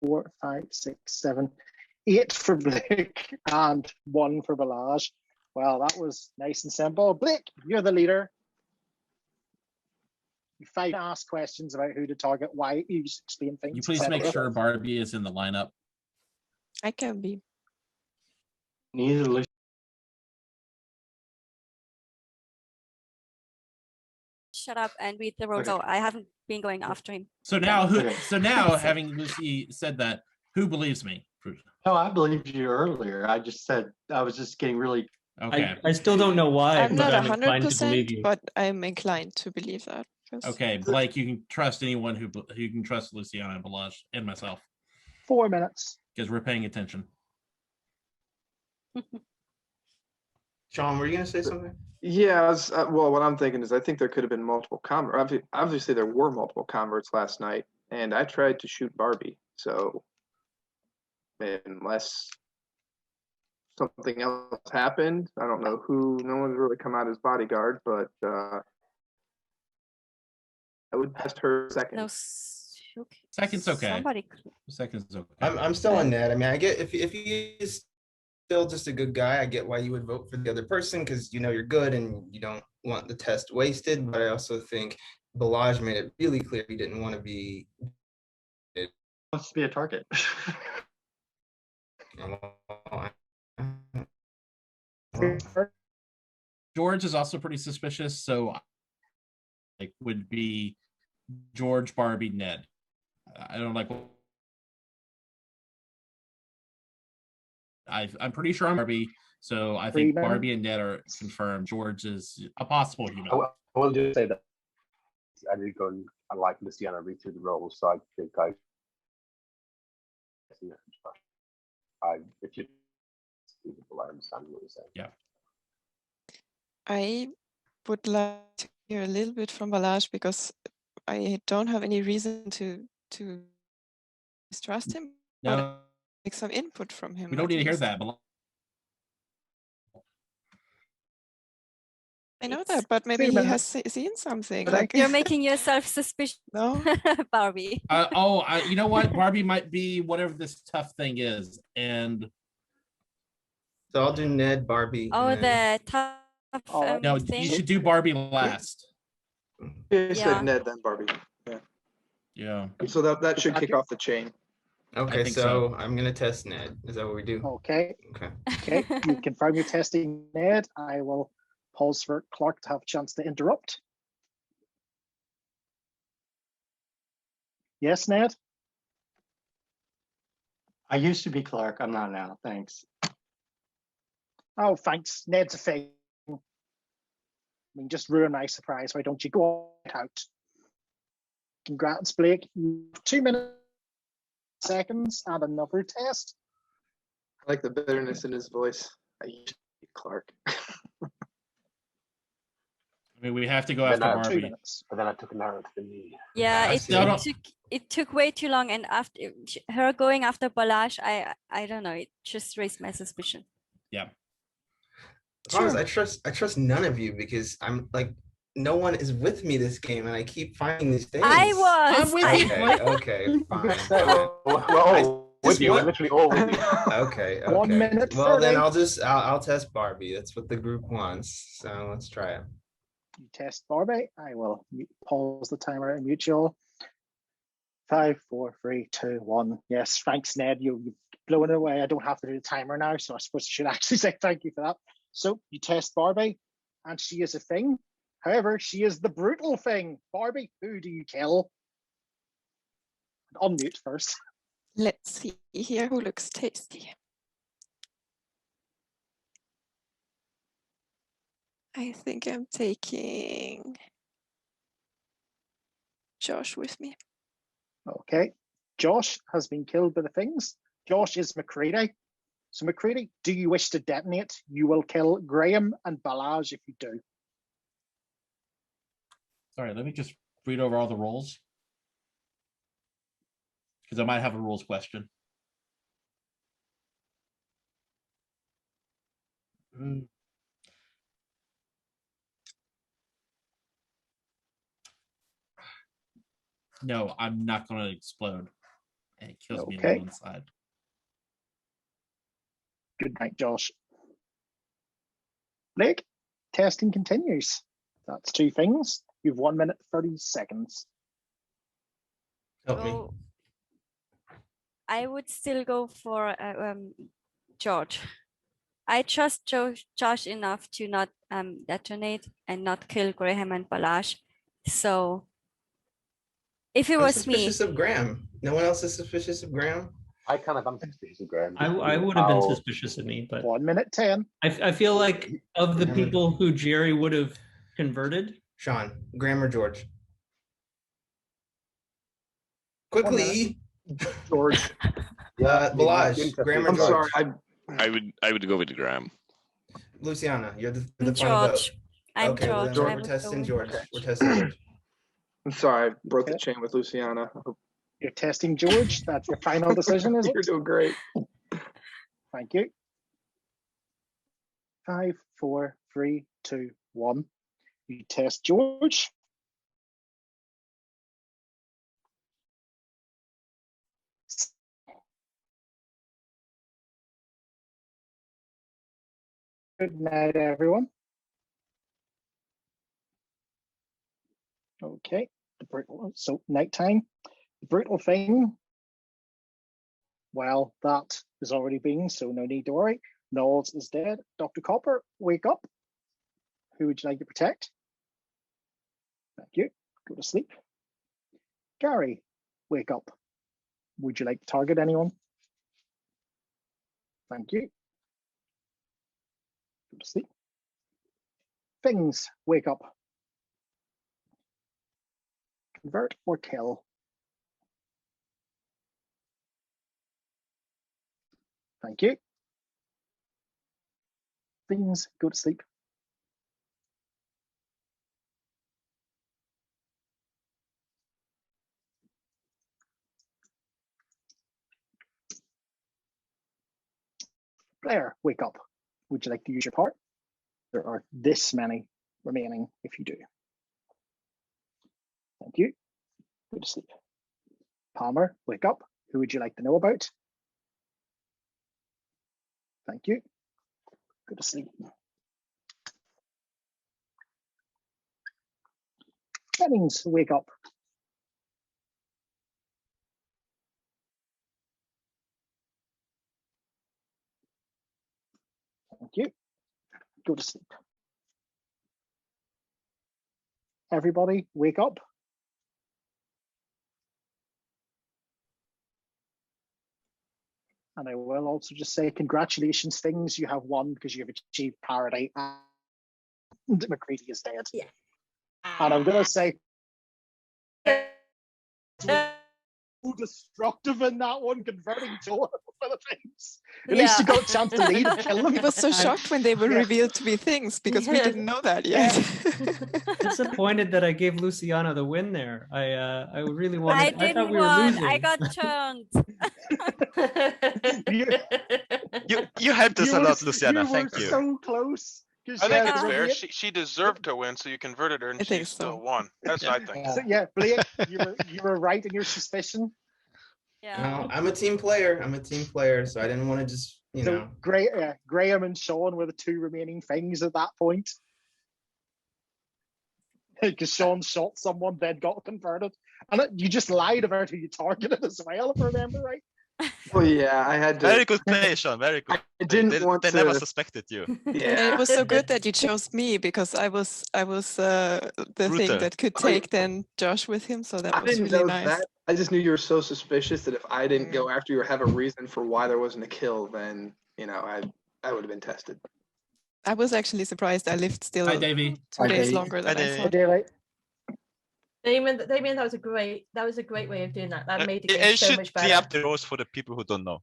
4, 5, 6, 7, 8 for Blake and 1 for Balazs. Well, that was nice and simple. Blake, you're the leader. If I ask questions about who to target, why, you just explain things.
You please make sure Barbie is in the lineup.
I can be.
Neither
Shut up and read the roll.
Okay.
Oh, I haven't been going after him.
So now,
Okay.
having Lucy said that, who believes me?
No, I believed you earlier. I just said I was just getting really.
Okay.
I still don't know why,
I'm
but
not
I'm inclined to
100%,
believe you.
but I'm inclined to believe that. yes.
Okay, Blake, you can trust anyone who you can trust Luciana and Balaj and myself
4 minutes.
because we're paying attention.
Sean, were you gonna say something?
Yeah, well, what I'm thinking is I think there could have been multiple converts. Obviously, there were multiple converts last night, and I tried to shoot Barbie. So, unless something else happened, I don't know who. No one's really come out as bodyguard, but I would test her second.
No, okay.
Second's okay.
Somebody.
Second's okay.
I'm still on Ned. I mean, I get if he is still just a good guy, I get why you would vote for the other person because you know you're good and you don't want the test wasted. But I also think Balaj made it really clear he didn't want to be.
Wants to be a target.
George is also pretty suspicious, so like would be George, Barbie, Ned. I don't like. I'm pretty sure I'm Barbie, so I think
Freeman.
Barbie and Ned are confirmed. George is a possible human.
I will just say that I did go and I like Luciana read through the roles, so I think if you I understand what you're saying.
Yeah.
I would like to hear a little bit from Balaj because I don't have any reason to distrust him. But
No,
like some input from him.
we don't
at
need to hear
least.
that. But
I know that, but maybe he has seen something. Like
You're making yourself suspicious.
No,
Barbie.
you know what? Barbie might be whatever this tough thing is, and
So I'll do Ned, Barbie.
Oh,
and then-
the tough.
no,
thing.
you should do Barbie last.
You
Yeah.
said Ned, then Barbie. Yeah.
Yeah.
So that should kick off the chain.
Okay,
think
so I'm gonna test Ned. Is that what we do?
Okay.
Okay.
Okay. You confirm you're testing Ned. I will pause for Clark to have a chance to interrupt. Yes, Ned?
I used to be Clark. I'm not now. Thanks.
Oh, thanks. Ned's a thing. I mean, just ruin my surprise. Why don't you go out? Congrats, Blake. 2 minutes, seconds, and another test.
I like the bitterness in his voice. I used to be Clark.
I mean, we have to go
Then
after
I-
2
Barbie.
minutes.
But then I took an arrow to the knee.
Yeah,
I
it,
see.
it took way too long, and after her going after Balash, I don't know. It just raised my suspicion.
Yeah.
The problem is I trust none of you because I'm like no one is with me this game and I keep finding these things.
I was.
I'm with you.
Okay, fine.
We're all with you. We're literally all with you.
Okay.
1 minute.
Well, then
30.
I'll test Barbie. That's what the group wants. So let's try it.
You test Barbie. I will pause the timer and mute you all. 5, 4, 3, 2, 1. Yes, thanks, Ned. You've blown it away. I don't have to do the timer now, so I suppose I should actually say thank you for that. So you test Barbie, and she is a thing. However, she is the brutal thing. Barbie, who do you kill? Unmute first.
Let's see here who looks tasty. I think I'm taking Josh with me.
Okay. Josh has been killed by the things. Josh is McCready. So McCready, do you wish to detonate? You will kill Graham and Balaj if you do.
Sorry, let me just read over all the rules. Because I might have a rules question. No, I'm not going to explode. It kills me on
Okay.
one side.
Good night, Josh. Blake, testing continues. That's 2 things. You've 1 minute, 30 seconds.
Help me.
Oh, I would still go for George. I trust Josh enough to not detonate and not kill Graham and Balash. So if it
I'm
was
suspicious
me,
of Graham. No one else is suspicious of Graham.
I kind of am suspicious of Graham.
I would have been suspicious of me, but
1 minute 10.
I feel like of the people who Jerry would have converted,
Sean, Graham or George? Quickly.
George.
Balaj, Graham or
I'm
George?
sorry.
I would go with Graham.
Luciana, you're the
I'm
final vote.
George. I'm
Okay, well,
George.
then
I
we're
would
testing
go
George.
with
We're testing George.
I'm sorry. I broke the chain with Luciana.
You're testing George. That's your final decision, is it?
You're doing great.
Thank you. 5, 4, 3, 2, 1. You test George. Good night, everyone. Okay, so nighttime. The brutal thing. Well, that has already been, so no need to worry. Knowles is dead. Dr. Copper, wake up. Who would you like to protect? Thank you. Go to sleep. Gary, wake up. Would you like to target anyone? Thank you. Go to sleep. Things, wake up. Convert or kill. Thank you. Things, go to sleep. Blair, wake up. Would you like to use your part? There are this many remaining if you do. Thank you. Go to sleep. Palmer, wake up. Who would you like to know about? Thank you. Go to sleep. Jennings, wake up. Thank you. Go to sleep. Everybody, wake up. And I will also just say congratulations, Things. You have won because you have achieved parity and McCready is dead.
Yeah.
And I'm going to say destructive in that one, converting Joel for the things. At least you got a chance to lead and kill them.
He was so shocked when they were revealed to be things because we didn't know that yet.
Disappointed that I gave Luciana the win there. I really
I
wanted. I
didn't
thought we were
want.
losing.
I got turned.
You helped us a lot, Luciana. Thank you.
So close.
I think it's fair. She deserved to win, so you converted her, and she still won. That's what I think.
So, yeah, Blake, you were right in your suspicion.
Yeah.
No, I'm a team player. So I didn't want to just, know.
Graham and Sean were the two remaining things at that point. Because Sean shot someone, then got converted. And you just lied about who you targeted as well, if I remember right.
Well, yeah, I had to.
Very good play, Sean. Very good.
I didn't want
they
to.
never suspected you.
Yeah, it was so good that you chose me because I was the thing that could take then Josh with him. So that
I
was
didn't
really
know
nice.
that. I just knew you were so suspicious that if I didn't go after you or have a reason for why there wasn't a kill, then I would have been tested.
I was actually surprised I lived still
Hi, Davey.
2 days longer than I thought.
Damien, that was a great way of doing that. That made the game
It
so
should
much
clear
better.
up the roles for the people who don't know.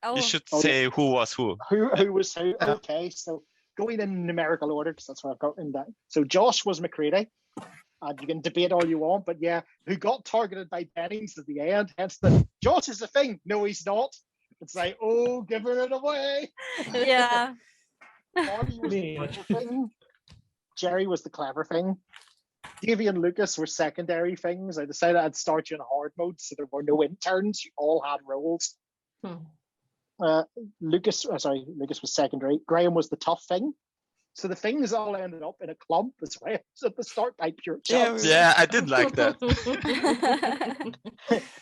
Oh.
You should say who was who.
Who was who? Okay, so going in numerical order, because that's what I've got in that. So Josh was McCready. And you can debate all you want, but yeah, who got targeted by Bennings at the end, hence the Josh is the thing. No, he's not. It's like, oh, giving it away.
Yeah.
Marty was the clever thing. Jerry was the clever thing. Davey and Lucas were secondary things. I decided I'd start you in hard mode, so there were no interns. You all had roles. Lucas was secondary. Graham was the tough thing. So the things all ended up in a clump as well. So at the start by pure chance.
Yeah, I did like that.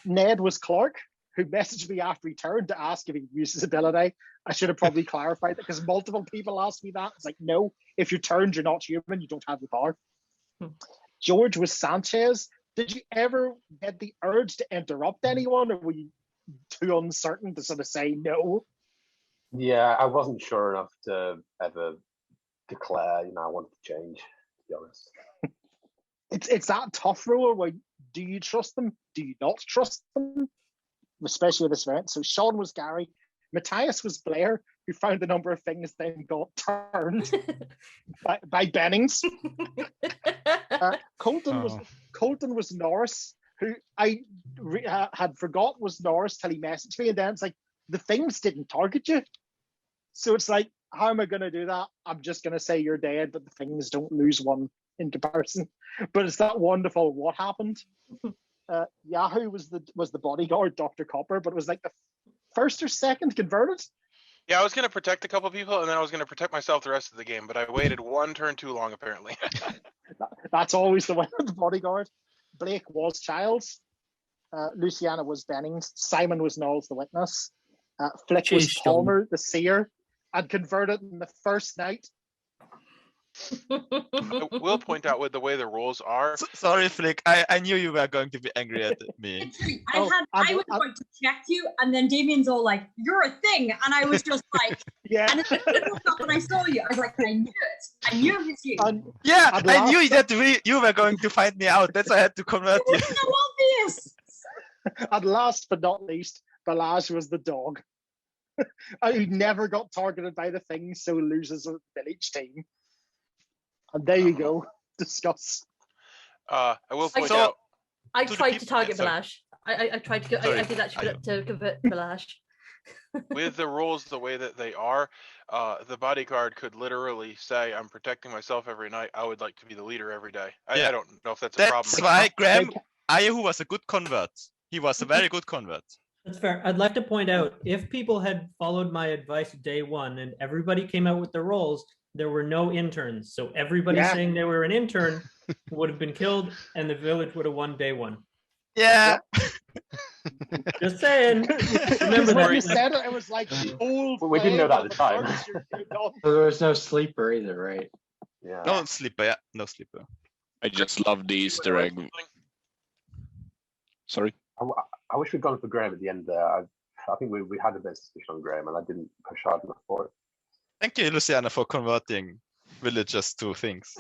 Ned was Clark, who messaged me after he turned to ask if he used his ability. I should have probably clarified that because multiple people asked me that. It's like, no, if you're turned, you're not human. You don't have the power. George was Sanchez. Did you ever get the urge to interrupt anyone, or were you too uncertain to sort of say no?
Yeah, I wasn't sure enough to ever declare, I wanted to change, to be honest.
It's that tough rule where do you trust them? Do you not trust them? Especially with this event. So Sean was Gary. Matthias was Blair, who found a number of things then got turned by Bennings. Colton was Norris, who I had forgot was Norris till he messaged me, and then it's like the things didn't target you. So it's like, how am I going to do that? I'm just going to say you're dead, but the things don't lose one in comparison. But it's that wonderful what happened. Yahoo was the bodyguard, Dr. Copper, but it was like the first or second converted.
Yeah, I was going to protect a couple people, and then I was going to protect myself the rest of the game, but I waited one turn too long, apparently.
That's always the way with the bodyguard. Blake was Childs. Luciana was Bennings. Simon was Knowles, the witness. Flick was Palmer, the seer, and converted in the first night.
I will point out with the way the rules are.
Sorry, Flick. I knew you were going to be angry at me.
I was going to check you, and then Damien's all like, "You're a thing," and I was just like,
"Yeah."
And then I looked up when I saw you, I was like, "I knew it. I knew it was you."
Yeah, I knew that you were going to find me out. That's why I had to convert you.
It's so obvious.
And last but not least, Balazs was the dog. Who never got targeted by the thing, so loses a village team. And there you go. Discuss.
I will point out.
I tried to target Balazs. I tried to go. I did actually put up to convert Balazs.
With the rules the way that they are, the bodyguard could literally say, "I'm protecting myself every night. I would like to be the leader every day." I don't know if that's a problem.
That's why Graham Ayahu was a good convert. He was a very good convert.
That's fair. I'd like to point out, if people had followed my advice day one and everybody came out with their roles, there were no interns. So everybody saying they were an intern would have been killed and the village would have won day one.
Yeah.
Just saying. Remember
when you said it, it was like old.
We didn't know that at the time.
So there was no sleeper either, right?
Yeah.
No sleeper, yeah. No sleeper.
I just love the Easter egg. Sorry?
I wish we'd gone for Graham at the end there. I think we had a bit of suspicion on Graham, and I didn't push hard enough for it.
Thank you, Luciana, for converting villagers to things.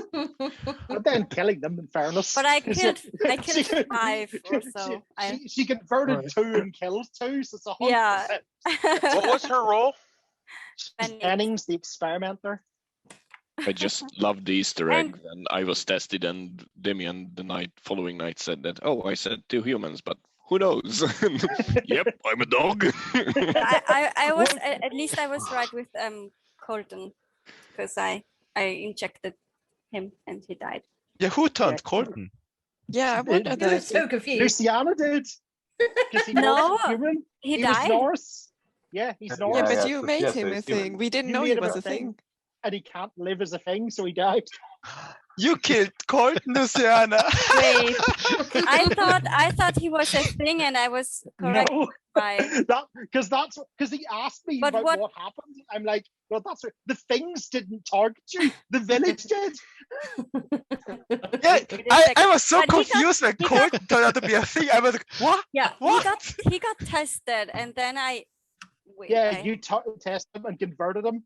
But then killing them, in fairness.
But I
She-
killed
she could-
5 or so.
She converted
Right.
2 and killed 2, so it's 100%.
Yeah.
What was her role?
Jennings, the experimenter.
I just loved the Easter egg, and I was tested, and Damien the following night said that, oh, I said 2 humans, but who knows? Yep, I'm a dog.
I was at least I was right with Colton, because I injected him and he died.
Yeah, who turned Colton?
Yeah, I wonder
You were
that.
so confused.
Luciana did. Because he
No,
wasn't human.
he
was
died.
Norse. Yeah, he's Norse.
Yeah, but
yeah,
you
so-
made
yeah, so
him a
he's human.
thing. We didn't
You
know
made
he
him
was
a
a thing.
thing. And he can't live as a thing, so he died.
You killed Colton, Luciana.
Wait, I thought he was a thing, and I was correct
No.
by
Because he asked me
But
about
what-
what happened. I'm like, well, that's right. The things didn't target you. The village did.
Yeah, I was so
But he got-
confused when
he got-
Colton turned out to be a thing. I was like, what?
yeah.
What?
He got tested, and then I wait,
Yeah,
I-
you tested him and converted him.